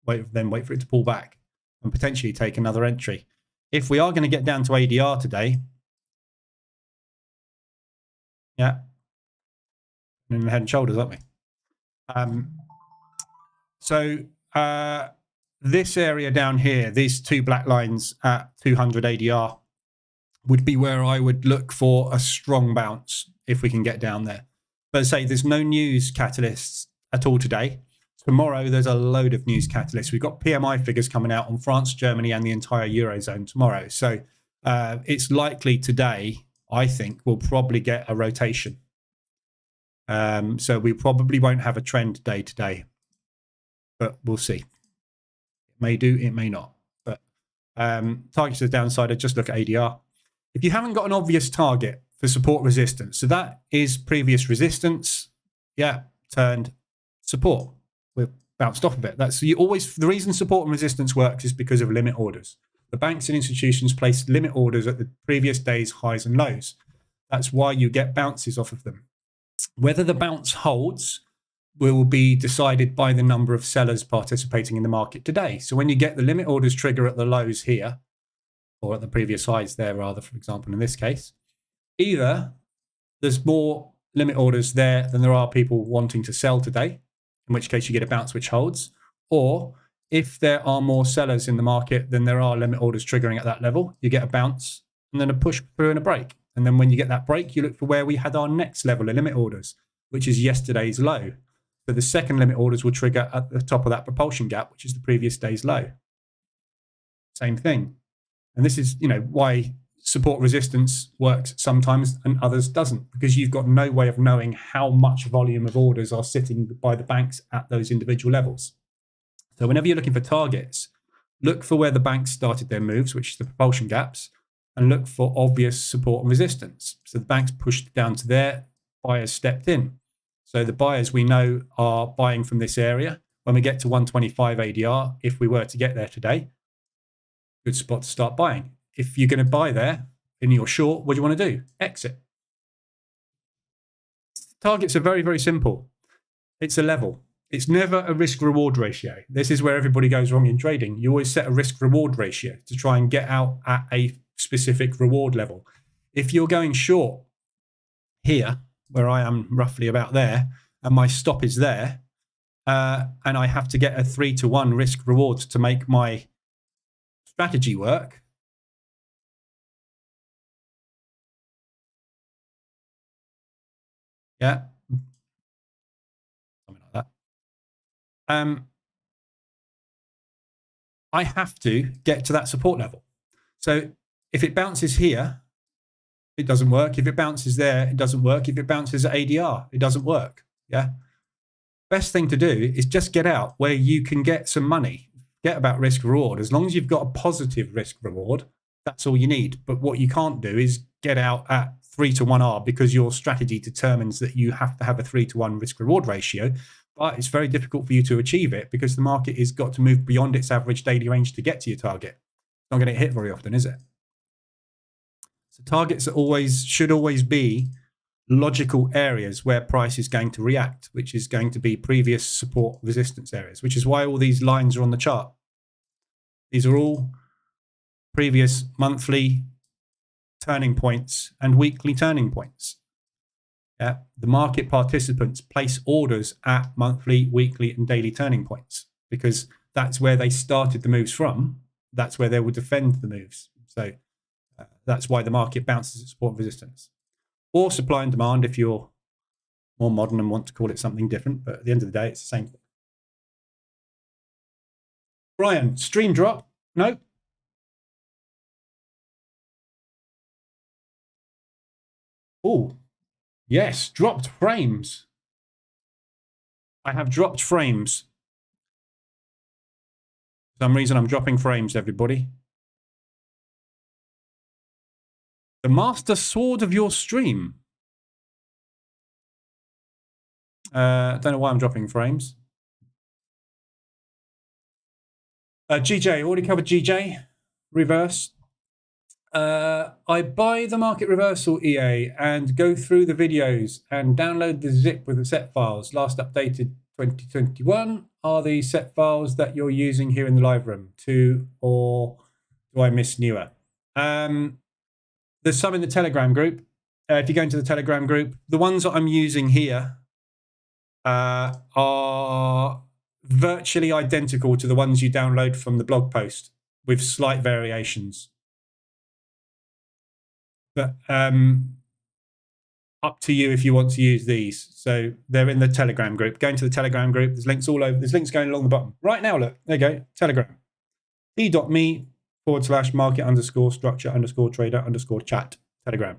Wait for it to pull back and potentially take another entry. If we are going to get down to ADR today, yeah, in the head and shoulders, aren't we? This area down here, these two black lines at 200 ADR would be where I would look for a strong bounce if we can get down there. But as I say, there's no news catalysts at all today. Tomorrow, there's a load of news catalysts. We've got PMI figures coming out on France, Germany, and the entire Eurozone tomorrow. So it's likely today, I think, we'll probably get a rotation. So we probably won't have a trend day today, but we'll see. It may do, it may not. But targets to the downside, I just look at ADR. If you haven't got an obvious target for support resistance, so that is previous resistance, yeah, turned support. We've bounced off of it. The reason support and resistance works is because of limit orders. The banks and institutions place limit orders at the previous day's highs and lows. That's why you get bounces off of them. Whether the bounce holds will be decided by the number of sellers participating in the market today. So when you get the limit orders trigger at the lows here, or at the previous highs there rather, for example, in this case, either there's more limit orders there than there are people wanting to sell today, in which case you get a bounce which holds, or if there are more sellers in the market than there are limit orders triggering at that level, you get a bounce and then a push through and a break. And then when you get that break, you look for where we had our next level of limit orders, which is yesterday's low. So the second limit orders will trigger at the top of that propulsion gap, which is the previous day's low. Same thing. And this is, why support resistance works sometimes and others doesn't, because you've got no way of knowing how much volume of orders are sitting by the banks at those individual levels. So whenever you're looking for targets, look for where the banks started their moves, which is the propulsion gaps, and look for obvious support and resistance. So the banks pushed down to there, buyers stepped in. So the buyers we know are buying from this area. when we get to 125 ADR, if we were to get there today, good spot to start buying. If you're going to buy there and you're short, what do you want to do? Exit. Targets are very, very simple. It's a level. It's never a risk-reward ratio. This is where everybody goes wrong in trading. You always set a risk-reward ratio to try and get out at a specific reward level. If you're going short here, where I am roughly about there, and my stop is there, and I have to get a 3-to-1 risk-reward to make my strategy work, yeah, something like that. I have to get to that support level. So if it bounces here, it doesn't work. If it bounces there, it doesn't work. If it bounces at ADR, it doesn't work. Yeah. Best thing to do is just get out where you can get some money. Get about risk reward. As long as you've got a positive risk reward, that's all you need. But what you can't do is get out at 3-to-1 R because your strategy determines that you have to have a 3-to-1 risk reward ratio. But it's very difficult for you to achieve it because the market has got to move beyond its average daily range to get to your target. It's not going to hit very often, is it? So targets are should always be logical areas where price is going to react, which is going to be previous support resistance areas, which is why all these lines are on the chart. These are all previous monthly turning points and weekly turning points. Yeah, the market participants place orders at monthly, weekly, and daily turning points because that's where they started the moves from. That's where they will defend the moves. So that's why the market bounces at support and resistance. Or supply and demand if you're more modern and want to call it something different. But at the end of the day, it's the same thing. Brian, stream drop? No. Oh, yes, dropped frames. I have dropped frames. For some reason, I'm dropping frames, everybody. The master sword of your stream. Don't know why I'm dropping frames. GJ, already covered GJ. Reverse. I buy the market reversal EA and go through the videos and download the zip with the set files. Last updated 2021 are the set files that you're using here in the live room. Or do I miss newer? There's some in the Telegram group. If you go into the Telegram group, the ones that I'm using here are virtually identical to the ones you download from the blog post with slight variations. But up to you if you want to use these. So they're in the Telegram group. Go into the Telegram group. There's links all over. There's links going along the bottom. Right now, look. There you go. Telegram. t.me/market_structure_trader_chat. Telegram.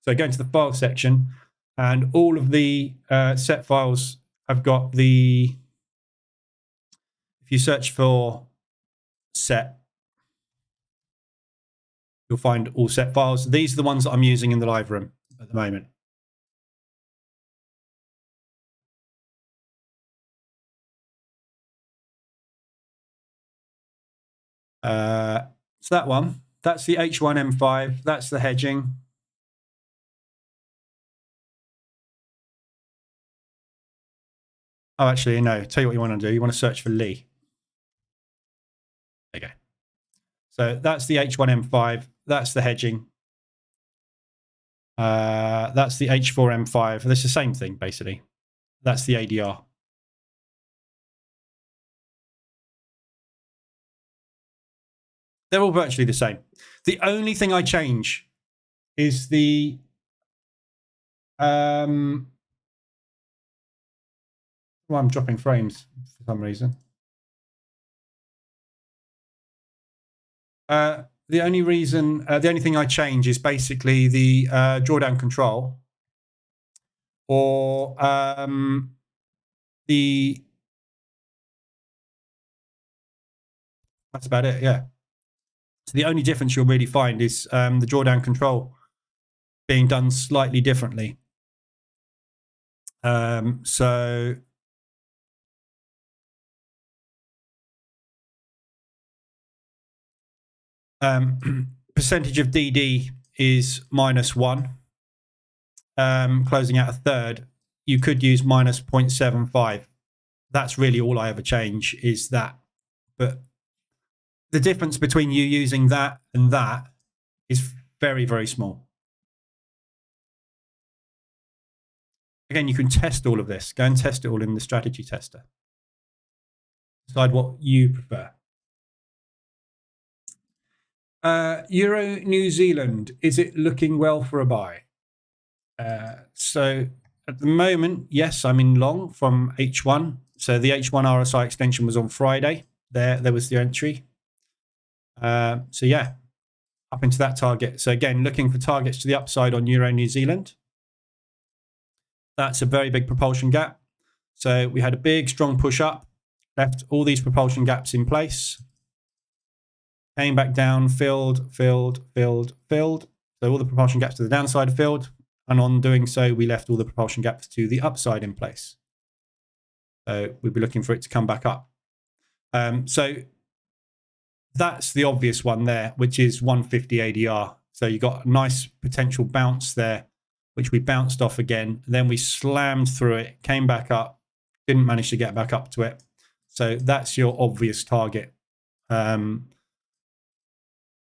So go into the file section and all of the set files have got the, if you search for set, you'll find all set files. These are the ones that I'm using in the live room at the moment. So that one, that's the H1M5. That's the hedging. Oh, actually, no. Tell you what you want to do. You want to search for Lee. There you go. So that's the H1M5. That's the hedging. That's the H4M5. That's the same thing, basically. That's the ADR. They're all virtually the same. The only thing I change is the well, I'm dropping frames for some reason. The only thing I change is basically the drawdown control or that's about it, yeah. So the only difference you'll really find is the drawdown control being done slightly differently. So Percentage of DD is -1. Closing out a third, you could use -0.75. That's really all I ever change is that. But the difference between you using that and that is very, very small. Again, you can test all of this. Go and test it all in the strategy tester. Decide what you prefer. Euro New Zealand, is it looking well for a buy? So at the moment, yes, I'm in long from H1. So the H1 RSI extension was on Friday. There was the entry. So yeah, up into that target. So again, looking for targets to the upside on Euro New Zealand. That's a very big propulsion gap. So we had a big, strong push up, left all these propulsion gaps in place. Came back down, filled. So all the propulsion gaps to the downside filled. And on doing so, we left all the propulsion gaps to the upside in place. So we'd be looking for it to come back up. So that's the obvious one there, which is 150 ADR. So you got a nice potential bounce there, which we bounced off again. Then we slammed through it, came back up, didn't manage to get back up to it. So that's your obvious target.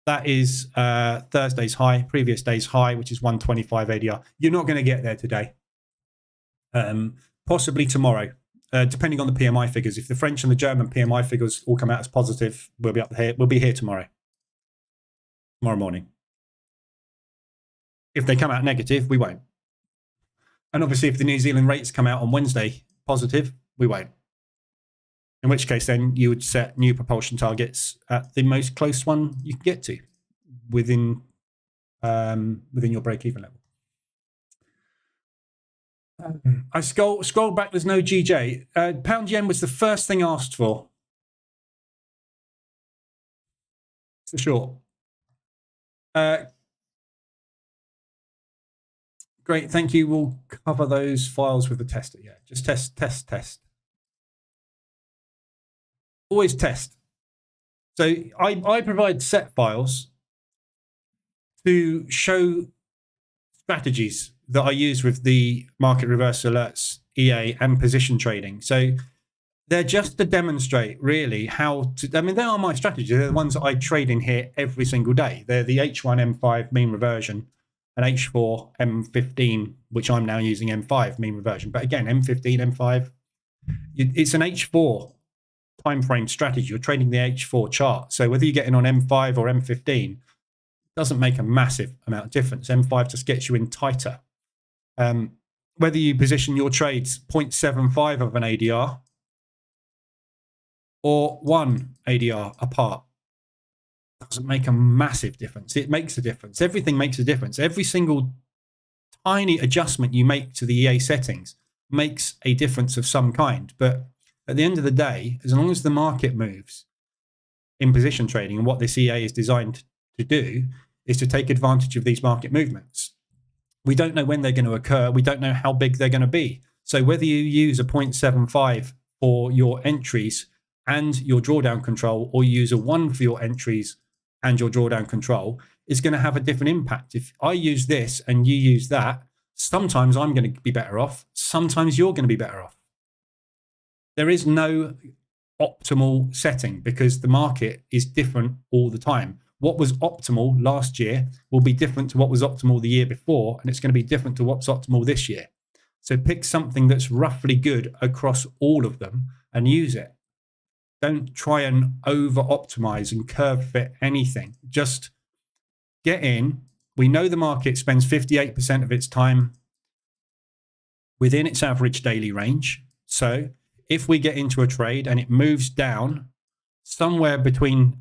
That is Thursday's high, previous day's high, which is 125 ADR. You're not going to get there today. Possibly tomorrow, depending on the PMI figures. If the French and the German PMI figures all come out as positive, we'll be up here. We'll be here tomorrow morning. If they come out negative, we won't. And obviously, if the New Zealand rates come out on Wednesday positive, we won't. In which case, then you would set new propulsion targets at the most close one you can get to within your break-even level. I scroll back. There's no GJ. Pound yen was the first thing asked for. For sure. Great, thank you. We'll cover those files with the tester. Yeah, just test. Always test. So I provide set files to show strategies that I use with the market reverse alerts EA and position trading. So they're just to demonstrate really how to, I mean, they are my strategies. They're the ones that I trade in here every single day. They're the H1 M5 mean reversion and H4 M15, which I'm now using M5 mean reversion. But again, M15, M5, it's an H4 time frame strategy. You're trading the H4 chart. So whether you get in on M5 or M15 doesn't make a massive amount of difference. M5 just gets you in tighter. Whether you position your trades 0.75 of an ADR or 1 ADR apart doesn't make a massive difference. It makes a difference. Everything makes a difference. Every single tiny adjustment you make to the EA settings makes a difference of some kind. But at the end of the day, as long as the market moves in position trading, and what this EA is designed to do is to take advantage of these market movements. We don't know when they're going to occur. We don't know how big they're going to be. So whether you use a 0.75 for your entries and your drawdown control, or you use a 1 for your entries and your drawdown control, is going to have a different impact. If I use this and you use that, sometimes I'm going to be better off. Sometimes you're going to be better off. There is no optimal setting because the market is different all the time. What was optimal last year will be different to what was optimal the year before, and it's going to be different to what's optimal this year. So pick something that's roughly good across all of them and use it. Don't try and over-optimize and curve fit anything. Just get in. We know the market spends 58% of its time within its average daily range. So if we get into a trade and it moves down somewhere between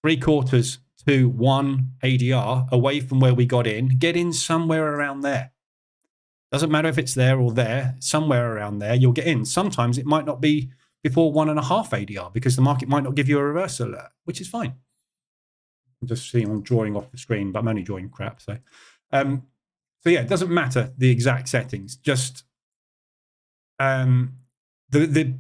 3/4 to 1 ADR away from where we got in, get in somewhere around there. Doesn't matter if it's there or there, somewhere around there, you'll get in. Sometimes it might not be before 1.5 ADR because the market might not give you a reverse alert, which is fine. I'm just seeing I'm drawing off the screen, but I'm only drawing crap. So yeah, it doesn't matter the exact settings. Just the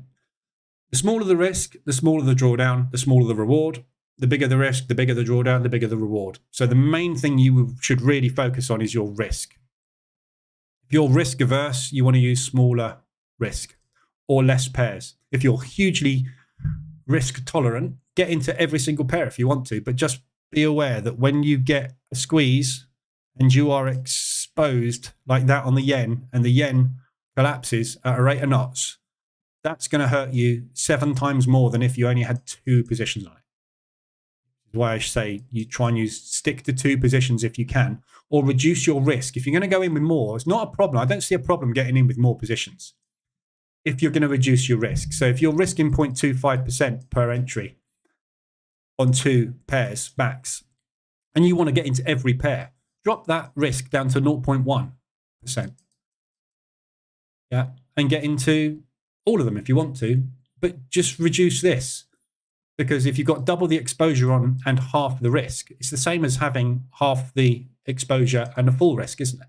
smaller the risk, the smaller the drawdown, the smaller the reward. the bigger the risk, the bigger the drawdown, the bigger the reward. So the main thing you should really focus on is your risk. If you're risk averse, you want to use smaller risk or less pairs. If you're hugely risk tolerant, get into every single pair if you want to, but just be aware that when you get a squeeze and you are exposed like that on the yen, and the yen collapses at a rate of knots, that's going to hurt you 7 times more than if you only had 2 positions on it. That's why I say you try and stick to 2 positions if you can, or reduce your risk. If you're going to go in with more, it's not a problem. I don't see a problem getting in with more positions if you're going to reduce your risk. So if you're risking 0.25% per entry on 2 pairs max, and you want to get into every pair, drop that risk down to 0.1%. Yeah, and get into all of them if you want to, but just reduce this. Because if you've got double the exposure on and half the risk, it's the same as having half the exposure and a full risk, isn't it?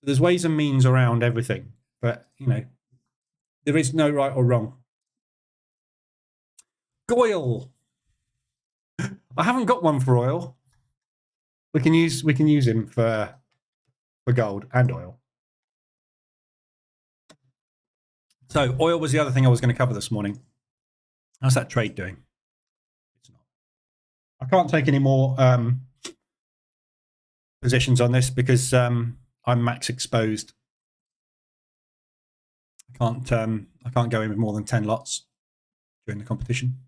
There's ways and means around everything, but there is no right or wrong. Oil. I haven't got one for oil. We can use him for gold and oil. So oil was the other thing I was going to cover this morning. How's that trade doing? It's not. I can't take any more positions on this because I'm max exposed. I can't go in with more than 10 lots during the competition.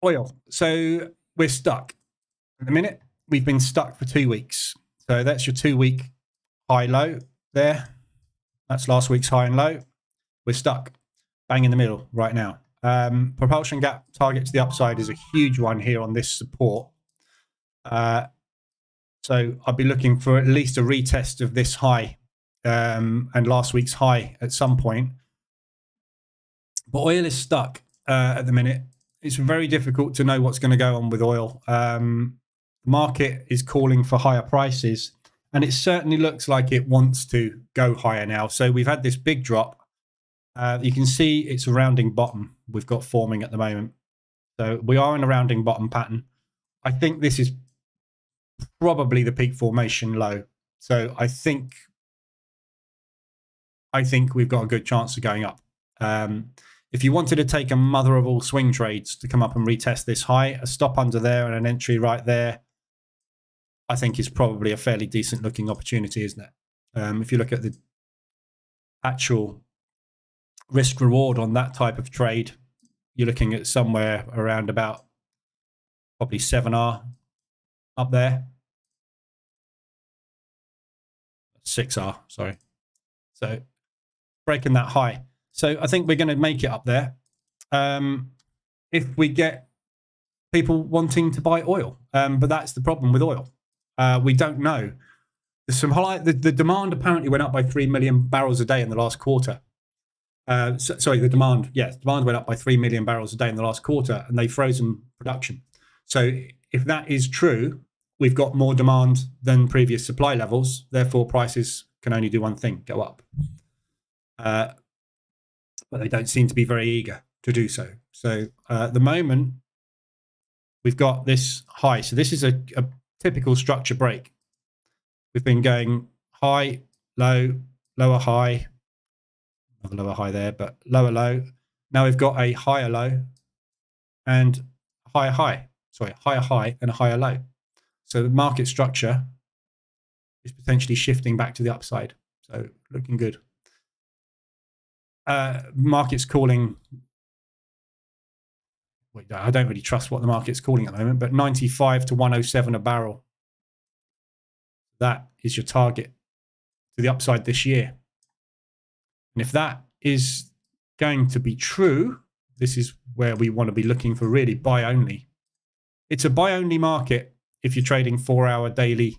Oil. So we're stuck. At the minute, we've been stuck for 2 weeks. So that's your 2-week high low there. That's last week's high and low. We're stuck bang in the middle right now. Propulsion gap target to the upside is a huge one here on this support. So I'd be looking for at least a retest of this high and last week's high at some point. But oil is stuck at the minute. It's very difficult to know what's going to go on with oil. The market is calling for higher prices, and it certainly looks like it wants to go higher now. So we've had this big drop. You can see it's a rounding bottom we've got forming at the moment. So we are in a rounding bottom pattern. I think this is probably the peak formation low. So I think we've got a good chance of going up. If you wanted to take a mother of all swing trades to come up and retest this high, a stop under there and an entry right there, I think is probably a fairly decent looking opportunity, isn't it? If you look at the actual risk reward on that type of trade, you're looking at somewhere around about probably 7R up there. 6R, sorry. So breaking that high. So I think we're going to make it up there if we get people wanting to buy oil. But that's the problem with oil. We don't know. There's some highlight. The demand apparently went up by 3 million barrels a day in the last quarter. Sorry, the demand. Yes, demand went up by 3 million barrels a day in the last quarter, and they've frozen production. So if that is true, we've got more demand than previous supply levels. Therefore, prices can only do one thing: go up. But they don't seem to be very eager to do so. So at the moment, we've got this high. So this is a typical structure break. We've been going high, low, lower high, another lower high there, but lower low. Now we've got a higher low and higher high. Sorry, higher high and a higher low. So the market structure is potentially shifting back to the upside. So looking good. Market's calling. Wait, I don't really trust what the market's calling at the moment, but 95 to 107 a barrel. That is your target to the upside this year. And if that is going to be true, this is where we want to be looking for really buy only. It's a buy only market if you're trading 4-hour daily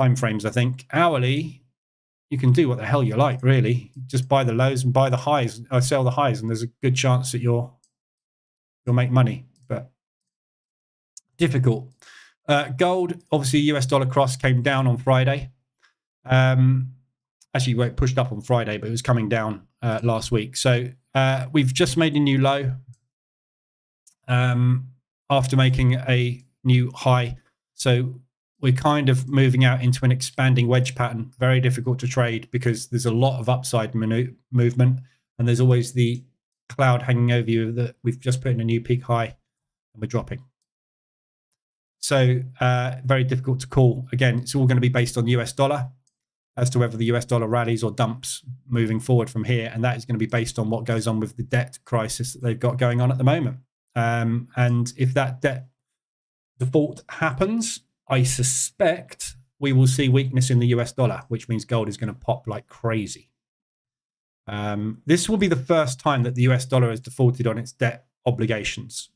timeframes, I think. Hourly, you can do what the hell you like, really. Just buy the lows and buy the highs, or sell the highs, and there's a good chance that you'll make money. But difficult. Gold, obviously, US dollar cross came down on Friday. actually it pushed up on Friday, but it was coming down last week. So we've just made a new low after making a new high. So we're kind of moving out into an expanding wedge pattern. Very difficult to trade because there's a lot of upside movement, and there's always the cloud hanging over you that we've just put in a new peak high and we're dropping. So very difficult to call. Again, it's all going to be based on US dollar as to whether the US dollar rallies or dumps moving forward from here. And that is going to be based on what goes on with the debt crisis that they've got going on at the moment. And if that debt default happens, I suspect we will see weakness in the US dollar, which means gold is going to pop like crazy. This will be the first time that the US dollar has defaulted on its debt obligations.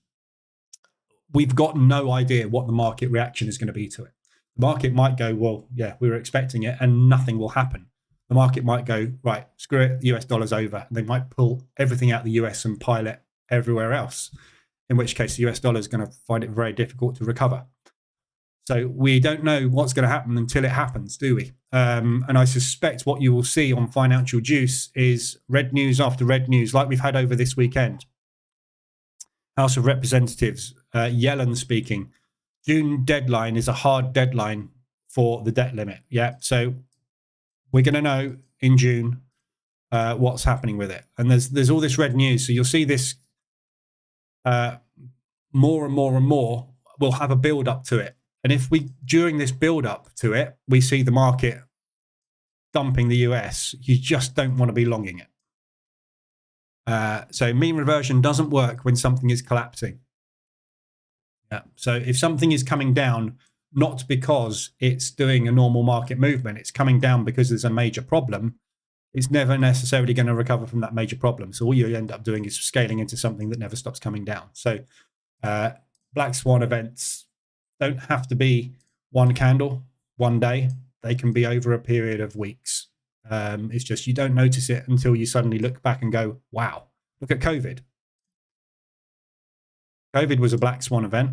We've got no idea what the market reaction is going to be to it. The market might go, well, yeah, we were expecting it, and nothing will happen. The market might go, right, screw it, the US dollar's over. And they might pull everything out of the US and pile it everywhere else, in which case the US dollar is going to find it very difficult to recover. So we don't know what's going to happen until it happens, do we? And I suspect what you will see on Financial Juice is red news after red news, like we've had over this weekend. House of Representatives, Yellen speaking. June deadline is a hard deadline for the debt limit. Yeah, so we're going to know in June what's happening with it. And there's all this red news, so you'll see this more and more and more. We'll have a build up to it. And if we, during this build up to it, we see the market dumping the US, you just don't want to be longing it. So mean reversion doesn't work when something is collapsing. Yeah. So if something is coming down, not because it's doing a normal market movement, it's coming down because there's a major problem, it's never necessarily going to recover from that major problem. So all you end up doing is scaling into something that never stops coming down. So black swan events don't have to be one candle, one day. They can be over a period of weeks. It's just you don't notice it until you suddenly look back and go, wow, look at COVID. COVID was a black swan event.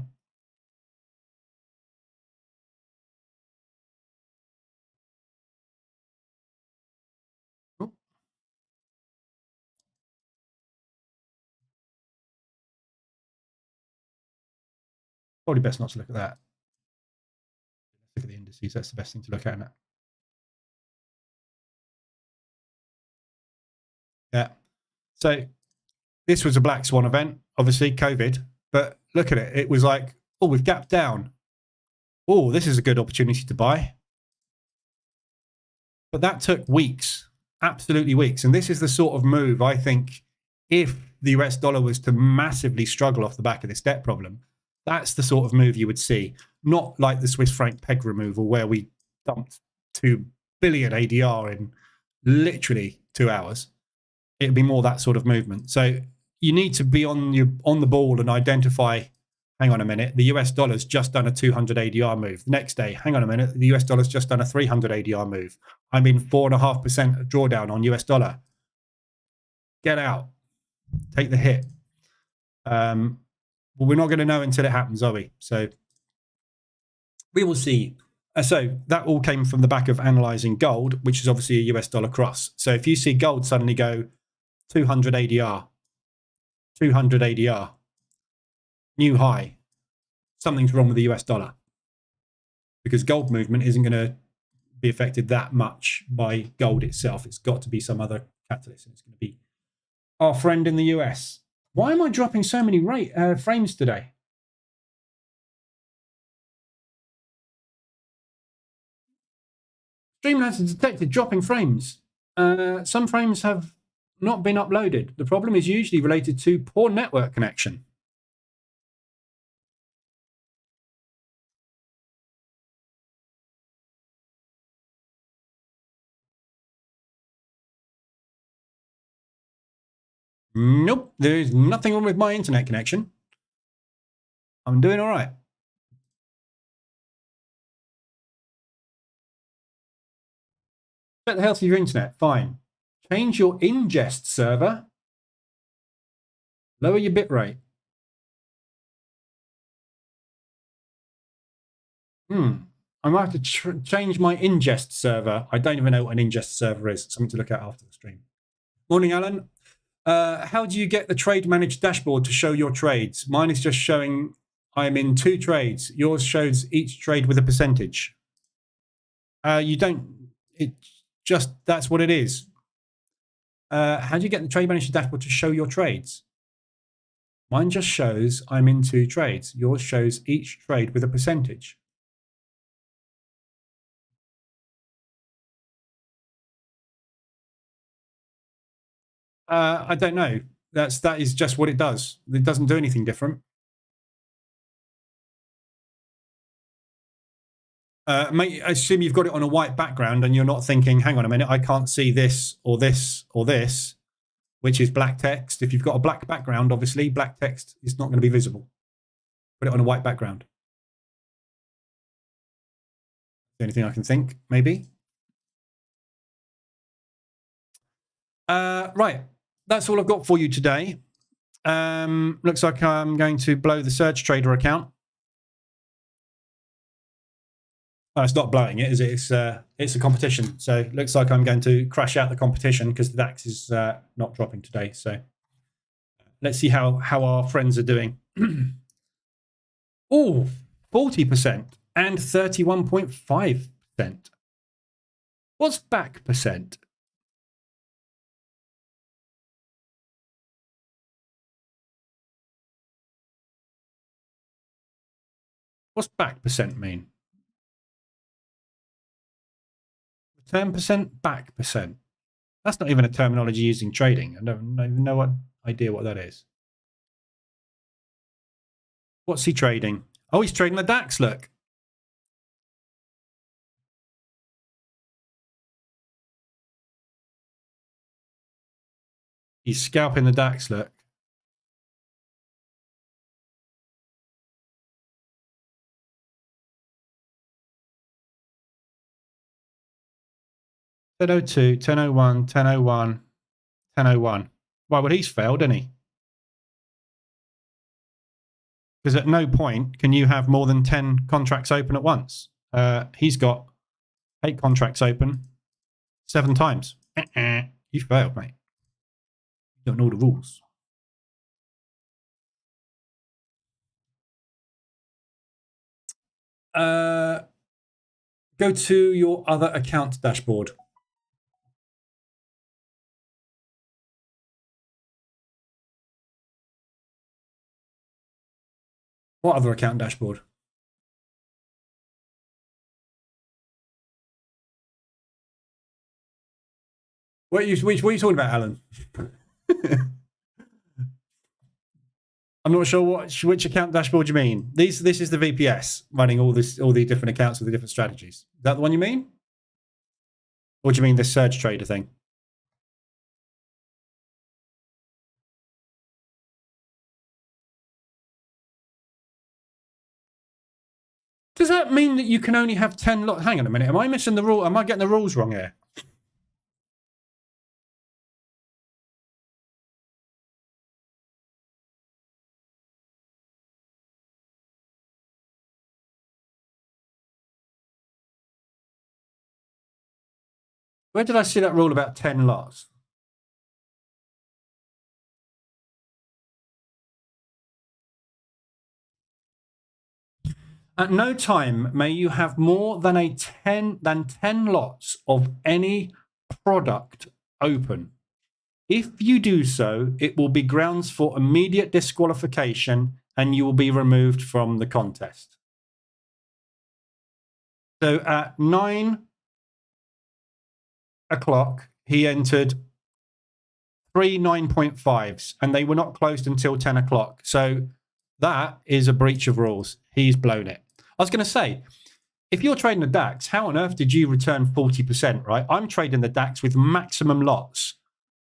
Probably best not to look at that. Look at the indices. That's the best thing to look at now. Yeah. So this was a black swan event, obviously COVID, but look at it. It was like, oh, we've gapped down. Oh, this is a good opportunity to buy. But that took weeks, absolutely weeks. And this is the sort of move, I think, if the US dollar was to massively struggle off the back of this debt problem, that's the sort of move you would see. Not like the Swiss franc peg removal where we dumped 2 billion ADR in literally 2 hours. It'd be more that sort of movement. So you need to be on the ball and identify, hang on a minute, the US dollar's just done a 200 ADR move. The next day, hang on a minute, the US dollar's just done a 300 ADR move. I'm in 4.5% drawdown on US dollar. Get out. Take the hit. Well, we're not going to know until it happens, are we? So we will see. So that all came from the back of analyzing gold, which is obviously a US dollar cross. So if you see gold suddenly go 200 ADR, 200 ADR, new high, something's wrong with the US dollar. Because gold movement isn't going to be affected that much by gold itself. It's got to be some other catalyst. And it's going to be our friend in the US. Why am I dropping so many frames today? Streamlabs has detected dropping frames. Some frames have not been uploaded. The problem is usually related to poor network connection. Nope, there is nothing wrong with my internet connection. I'm doing all right. Check the health of your internet. Fine. Change your ingest server. Lower your bitrate. I might have to change my ingest server. I don't even know what an ingest server is. Something to look at after the stream. Morning, Alan. How do you get the trade managed dashboard to show your trades? Mine is just showing I'm in 2 trades. Yours shows each trade with a percentage. You don't. It just, that's what it is. How do you get the trade manager dashboard to show your trades? Mine just shows I'm in 2 trades. Yours shows each trade with a percentage. I don't know. That is just what it does. It doesn't do anything different. Mate, assume you've got it on a white background and you're not thinking, hang on a minute, I can't see this or this or this, which is black text. If you've got a black background, obviously, black text is not going to be visible. Put it on a white background. The only thing I can think, maybe. Right. That's all I've got for you today. Looks like I'm going to blow the Surge Trader account. It's not blowing it, is it? It's a competition. So it looks like I'm going to crash out the competition because the DAX is not dropping today. So let's see how our friends are doing. Oh, 40% and 31.5%. What's back percent? What's back percent mean? 10% back percent. That's not even a terminology used in trading. I don't even know what idea what that is. What's he trading? Oh, he's trading the DAX, look. He's scalping the DAX, look. $10.02, $10.01, $10.01, $10.01. Why, well, he's failed, didn't he? Because at no point can you have more than 10 contracts open at once. He's got 8 contracts open 7 times. You failed, mate. You don't know the rules. Go to your other account dashboard. What other account dashboard? What are you talking about, Alan? I'm not sure which account dashboard you mean. This is the VPS running all the different accounts with the different strategies. Is that the one you mean? Or do you mean the Surge Trader thing? Does that mean that you can only have 10 lots? Hang on a minute. Am I missing the rule? Am I getting the rules wrong here? Where did I see that rule about 10 lots? At no time may you have more than 10 lots of any product open. If you do so, it will be grounds for immediate disqualification and you will be removed from the contest. So at 9 o'clock, he entered 3 9.5s and they were not closed until 10 o'clock. So that is a breach of rules. He's blown it. I was going to say, if you're trading the DAX, how on earth did you return 40%, right? I'm trading the DAX with maximum lots.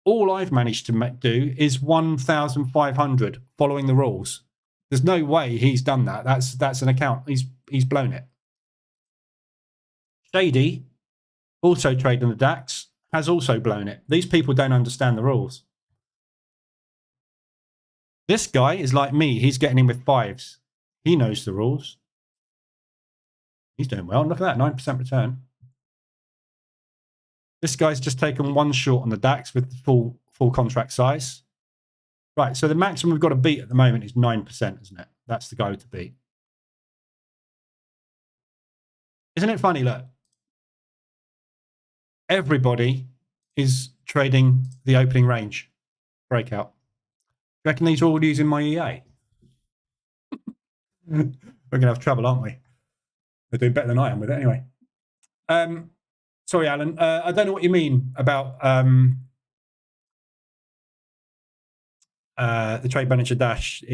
All I've managed to do is 1,500 following the rules. There's no way he's done that. That's an account. He's blown it. Shady, also trading the DAX, has also blown it. These people don't understand the rules. This guy is like me. He's getting in with 5s. He knows the rules. He's doing well. Look at that, 9% return. This guy's just taken one short on the DAX with the full contract size. Right, so the maximum we've got to beat at the moment is 9%, isn't it? That's the go to beat. Isn't it funny, look? Everybody is trading the opening range breakout. Do you reckon these are all using my EA? We're going to have trouble, aren't we? They're doing better than I am with it anyway. Sorry, Alan. I don't know what you mean about the Trade Manager Dash. All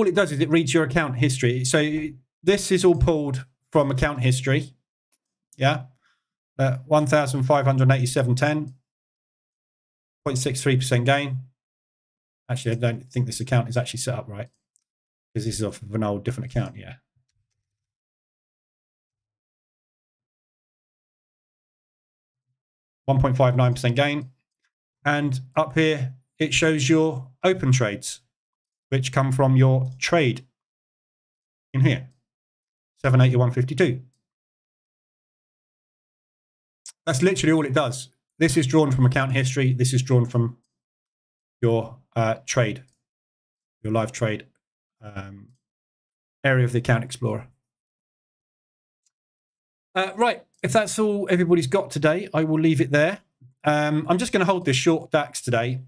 it does is it reads your account history. So this is all pulled from account history. Yeah. 1,587.10. 0.63% gain. Actually, I don't think this account is actually set up right, because this is off of an old different account. Yeah. $1.59% gain. And up here, it shows your open trades, which come from your trade in here, 781.52. That's literally all it does. This is drawn from account history. This is drawn from your trade, your live trade area of the Account Explorer. Right, if that's all everybody's got today, I will leave it there. I'm just going to hold this short DAX today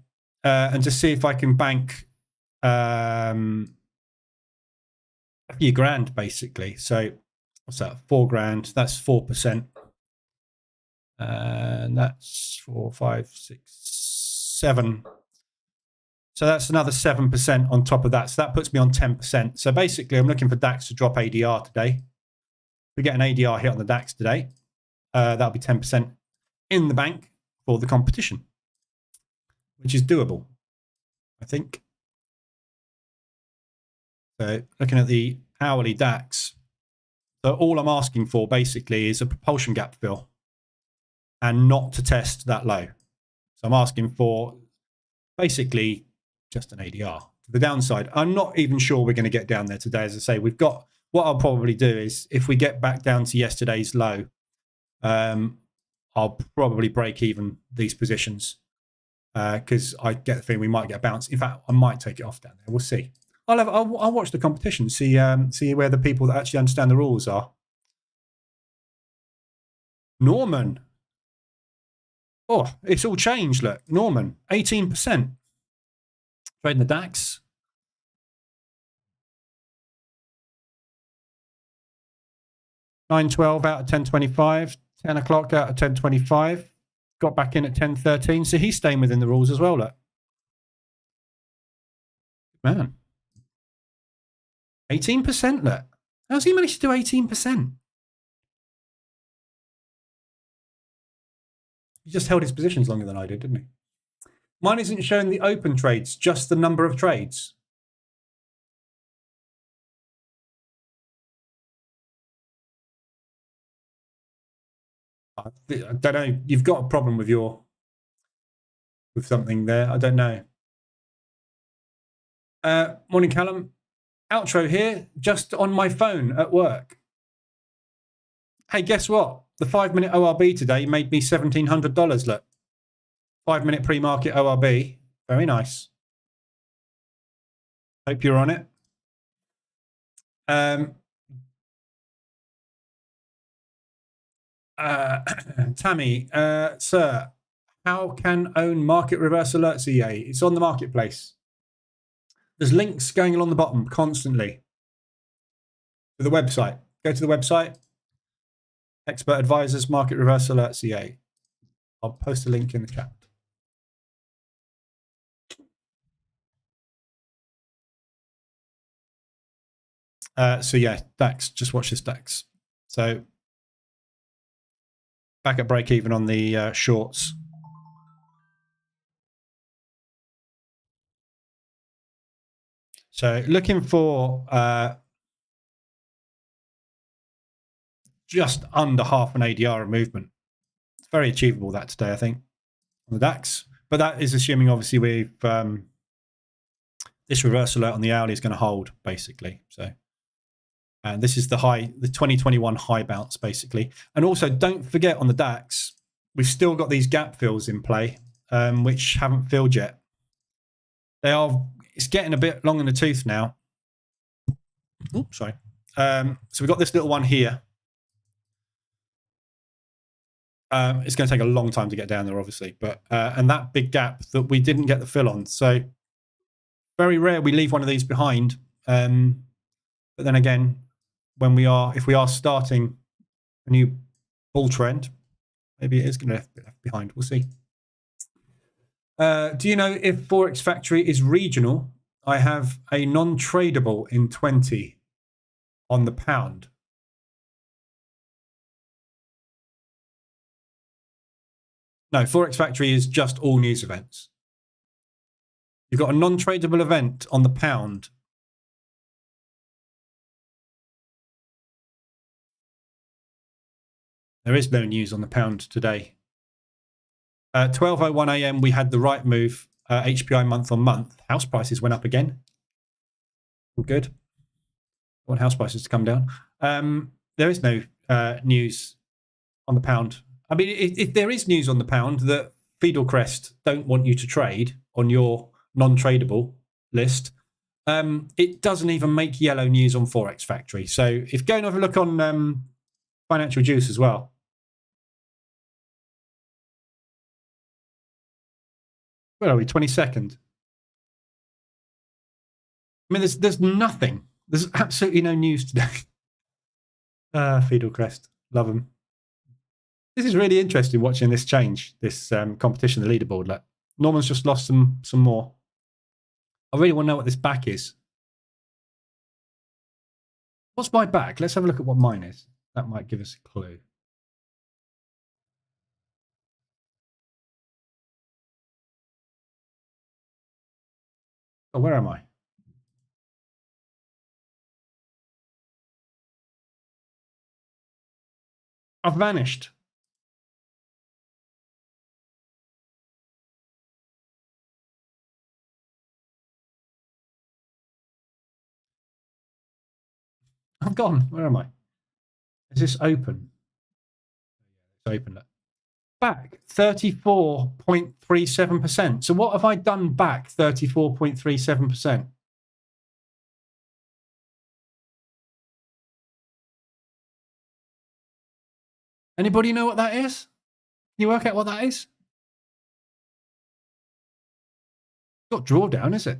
and just see if I can bank a few grand, basically. So what's that? 4 grand. That's 4%. And that's 4, 5, 6, 7. So that's another 7% on top of that. So that puts me on 10%. So basically, I'm looking for DAX to drop ADR today. If we get an ADR hit on the DAX today, that'll be 10% in the bank for the competition, which is doable, I think. So looking at the hourly DAX, so all I'm asking for basically is a propulsion gap fill and not to test that low. So I'm asking for basically just an ADR. To the downside, I'm not even sure we're going to get down there today. As I say, we've got, what I'll probably do is if we get back down to yesterday's low, I'll probably break even these positions because I get the feeling we might get a bounce. In fact, I might take it off down there. We'll see. I'll watch the competition, see where the people that actually understand the rules are. Norman. Oh, it's all changed. Look, Norman, 18%. Trading the DAX. $9.12 out of 10.25. 10 o'clock out of 10.25. Got back in at 10.13. So he's staying within the rules as well. Look. Man. 18%, look. How's he managed to do 18%? He just held his positions longer than I did, didn't he? Mine isn't showing the open trades, just the number of trades. I don't know. You've got a problem with something there. I don't know. Morning, Callum. Outro here, just on my phone at work. Hey, guess what? The 5-minute ORB today made me $1,700. Look, 5-minute pre-market ORB. Very nice. Hope you're on it. Tammy, sir, how can own market reverse alerts EA? It's on the marketplace. There's links going along the bottom constantly to the website. Go to the website. Expert Advisors Market Reverse Alerts EA. I'll post a link in the chat. So yeah, DAX. Just watch this DAX. So back at break even on the shorts. So looking for just under half an ADR of movement. It's very achievable that today, I think, on the DAX. But that is assuming, obviously, we've this reverse alert on the hourly is going to hold, basically. So And this is the high, the 2021 high bounce, basically. And also, don't forget on the DAX, we've still got these gap fills in play, which haven't filled yet. It's getting a bit long in the tooth now. Oops, sorry. So we've got this little one here. It's going to take a long time to get down there, obviously, but and that big gap that we didn't get the fill on. So very rare we leave one of these behind. But then again, if we are starting a new bull trend, maybe it is going to be left behind. We'll see. Do you know if Forex Factory is regional? I have a non-tradable in 20 on the pound. No, Forex Factory is just all news events. You've got a non-tradable event on the pound. There is no news on the pound today. 12:01 a.m. we had the right move, HPI month on month. House prices went up again. All good. I want house prices to come down. There is no news on the pound. I mean, if there is news on the pound that Fidelcrest don't want you to trade on your non-tradable list, it doesn't even make yellow news on Forex Factory. So if go and have a look on Financial Juice as well. Where are we? 22nd. I mean, there's nothing. There's absolutely no news today. Fidelcrest, love them. This is really interesting watching this change, this competition, the leaderboard. Like, Norman's just lost some more. I really want to know what this back is. What's my back? Let's have a look at what mine is. That might give us a clue. Oh, where am I? I've vanished. I'm gone. Where am I? Is this open? It's open. Back 34.37%. So what have I done back 34.37%? Anybody know what that is? Can you work out what that is? It's not drawdown, is it?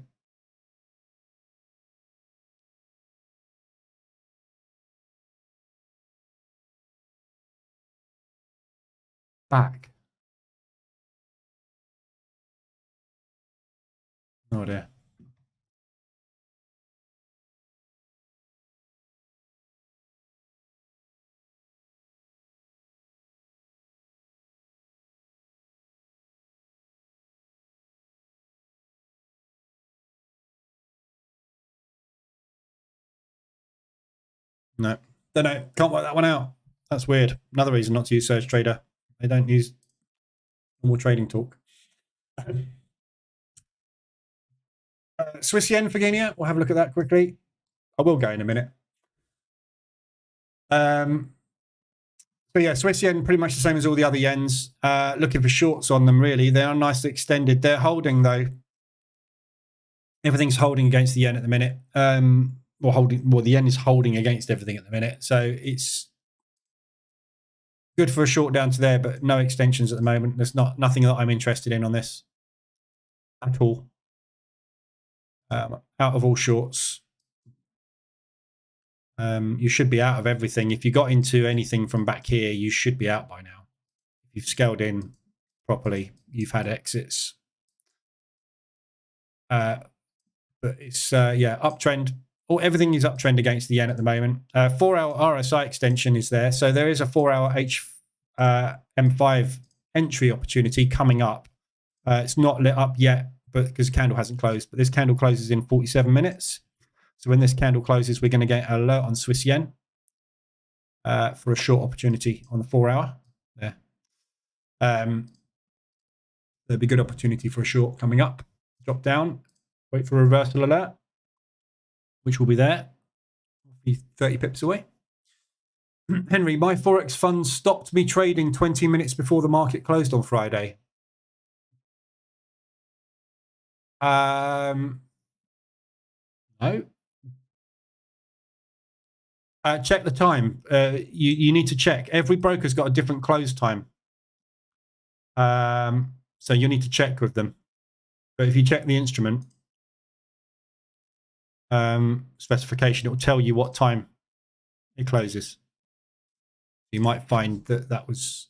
Back. Oh dear. No, don't know. Can't work that one out. That's weird. Another reason not to use Surge Trader. They don't use normal trading talk. Swiss yen for Guinea. We'll have a look at that quickly. I will go in a minute. So yeah, Swiss yen pretty much the same as all the other yens. Looking for shorts on them, really. They are nicely extended. They're holding, though. Everything's holding against the yen at the minute. Well, the yen is holding against everything at the minute. So it's good for a short down to there, but no extensions at the moment. There's nothing that I'm interested in on this at all. Out of all shorts. You should be out of everything. If you got into anything from back here, you should be out by now. If you've scaled in properly, you've had exits. But it's, yeah, uptrend. Everything is uptrend against the yen at the moment. 4-hour RSI extension is there. So there is a 4-hour M5 entry opportunity coming up. It's not lit up yet, but because the candle hasn't closed. But this candle closes in 47 minutes. So when this candle closes, we're going to get an alert on Swiss yen for a short opportunity on the 4-hour. There. There'll be a good opportunity for a short coming up. Drop down, wait for a reversal alert, which will be there. be 30 pips away. Henry, my Forex fund stopped me trading 20 minutes before the market closed on Friday. No. Check the time. You need to check. Every broker's got a different close time. So you need to check with them. But if you check the instrument specification, it will tell you what time it closes. You might find that that was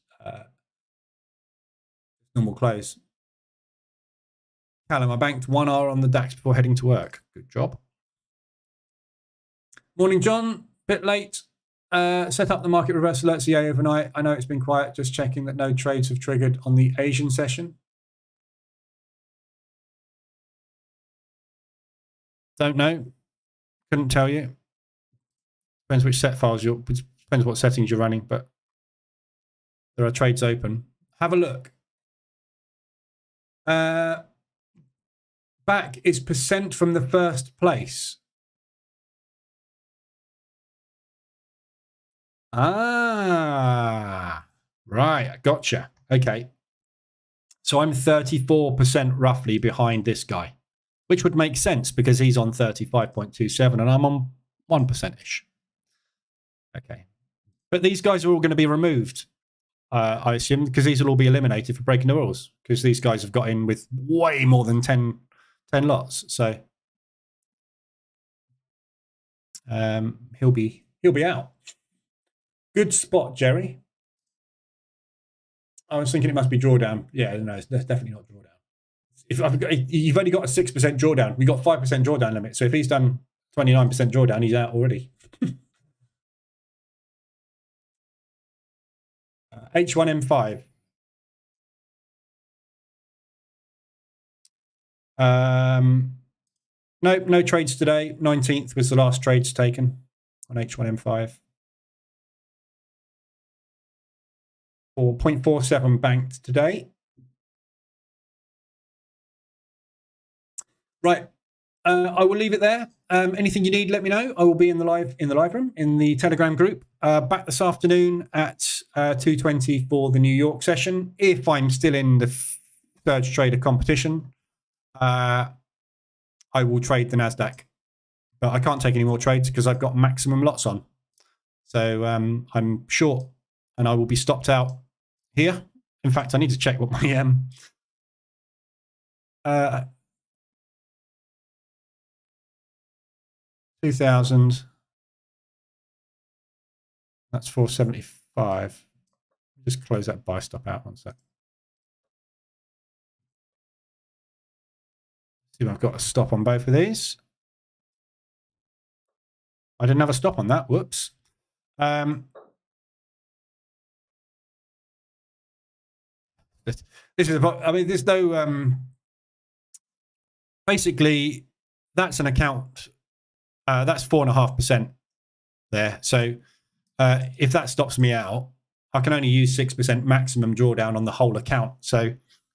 normal close. Callum, I banked 1 hour on the DAX before heading to work. Good job. Morning, John. Bit late. Set up the market reverse alerts EA overnight. I know it's been quiet. Just checking that no trades have triggered on the Asian session. Don't know. Couldn't tell you. Depends which set files you're. Depends what settings you're running, but there are trades open. Have a look. Back is percent from the first place. Ah, right. Gotcha. Okay. So I'm 34% roughly behind this guy, which would make sense because he's on 35.27 and I'm on 1%-ish. Okay. But these guys are all going to be removed, I assume, because these will all be eliminated for breaking the rules, because these guys have got in with way more than 10 lots. So he'll be out. Good spot, Jerry. I was thinking it must be drawdown. Yeah, no, it's definitely not drawdown. You've only got a 6% drawdown. We've got 5% drawdown limit. So if he's done 29% drawdown, he's out already. H1M5. No trades today. 19th was the last trades taken on H1M5. For 0.47 banked today. Right. I will leave it there. Anything you need, let me know. I will be in the live room, in the Telegram group. Back this afternoon at 2:20 for the New York session. If I'm still in the Surge Trader competition, I will trade the NASDAQ. But I can't take any more trades because I've got maximum lots on. So I'm short and I will be stopped out here. In fact, I need to check what my 2,000. That's 475. Just close that buy stop out one sec. See if I've got a stop on both of these. I didn't have a stop on that. Whoops. This is, I mean, there's no, basically, that's an account, that's 4.5% there. So if that stops me out, I can only use 6% maximum drawdown on the whole account. So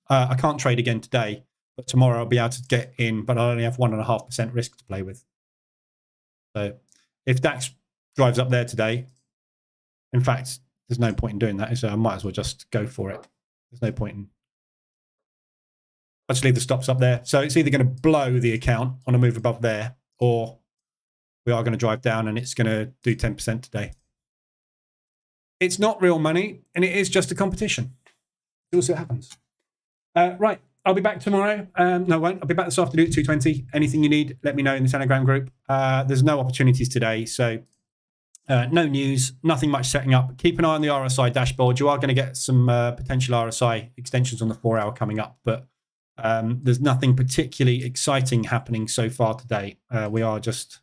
I can't trade again today, but tomorrow I'll be able to get in, but I only have 1.5% risk to play with. So if DAX drives up there today, in fact, there's no point in doing that. So I might as well just go for it. There's no point in. I'll just leave the stops up there. So it's either going to blow the account on a move above there, or we are going to drive down and it's going to do 10% today. It's not real money, and it is just a competition. We'll see what happens. Right, I'll be back tomorrow. No, I won't. I'll be back this afternoon at 2:20. Anything you need, let me know in the Telegram group. There's no opportunities today, so no news, nothing much setting up. Keep an eye on the RSI dashboard. You are going to get some potential RSI extensions on the 4-hour coming up, but there's nothing particularly exciting happening so far today. We are just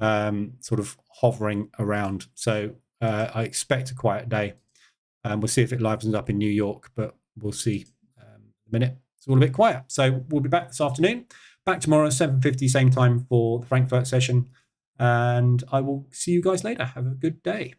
sort of hovering around. So I expect a quiet day. We'll see if it livens up in New York, but we'll see in a minute. It's all a bit quiet. So we'll be back this afternoon. Back tomorrow, 7:50, same time for the Frankfurt session. And I will see you guys later. Have a good day.